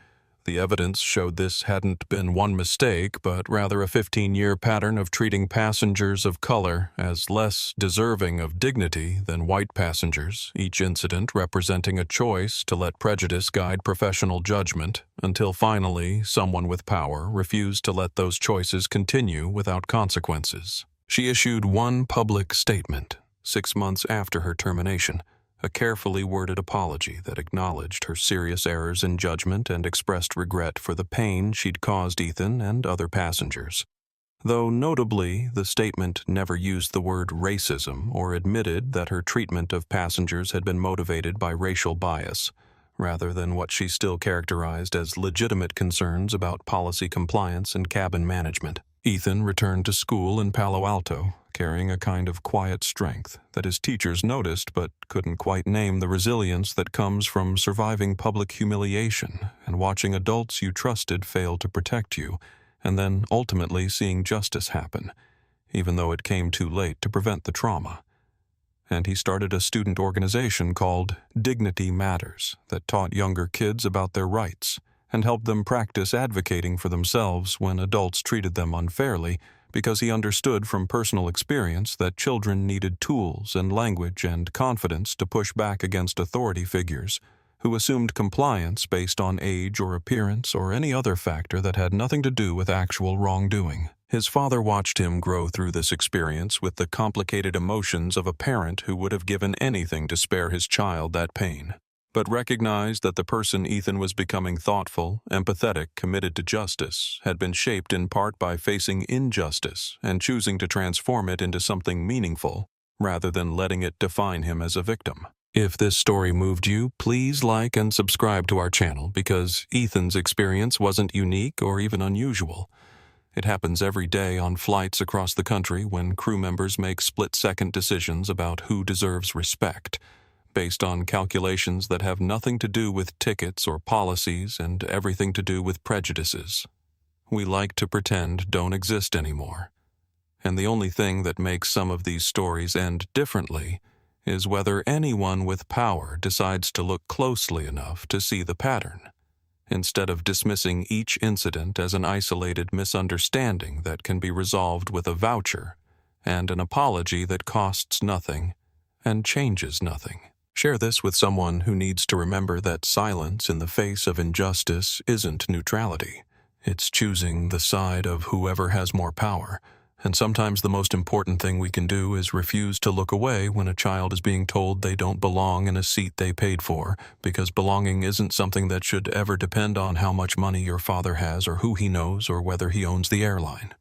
The evidence showed this hadn't been one mistake, but rather a 15-year pattern of treating passengers of color as less deserving of dignity than white passengers, each incident representing a choice to let prejudice guide professional judgment, until finally someone with power refused to let those choices continue without consequences. She issued one public statement 6 months after her termination, a carefully worded apology that acknowledged her serious errors in judgment and expressed regret for the pain she'd caused Ethan and other passengers. Though notably, the statement never used the word racism or admitted that her treatment of passengers had been motivated by racial bias, rather than what she still characterized as legitimate concerns about policy compliance and cabin management. Ethan returned to school in Palo Alto, carrying a kind of quiet strength that his teachers noticed but couldn't quite name, the resilience that comes from surviving public humiliation and watching adults you trusted fail to protect you, and then ultimately seeing justice happen, even though it came too late to prevent the trauma. And he started a student organization called Dignity Matters that taught younger kids about their rights and helped them practice advocating for themselves when adults treated them unfairly, because he understood from personal experience that children needed tools and language and confidence to push back against authority figures who assumed compliance based on age or appearance or any other factor that had nothing to do with actual wrongdoing. His father watched him grow through this experience with the complicated emotions of a parent who would have given anything to spare his child that pain, but recognized that the person Ethan was becoming, thoughtful, empathetic, committed to justice, had been shaped in part by facing injustice and choosing to transform it into something meaningful, rather than letting it define him as a victim. If this story moved you, please like and subscribe to our channel, because Ethan's experience wasn't unique or even unusual. It happens every day on flights across the country when crew members make split-second decisions about who deserves respect, based on calculations that have nothing to do with tickets or policies and everything to do with prejudices we like to pretend don't exist anymore. And the only thing that makes some of these stories end differently is whether anyone with power decides to look closely enough to see the pattern, instead of dismissing each incident as an isolated misunderstanding that can be resolved with a voucher and an apology that costs nothing and changes nothing. Share this with someone who needs to remember that silence in the face of injustice isn't neutrality. It's choosing the side of whoever has more power. And sometimes the most important thing we can do is refuse to look away when a child is being told they don't belong in a seat they paid for, because belonging isn't something that should ever depend on how much money your father has or who he knows or whether he owns the airline.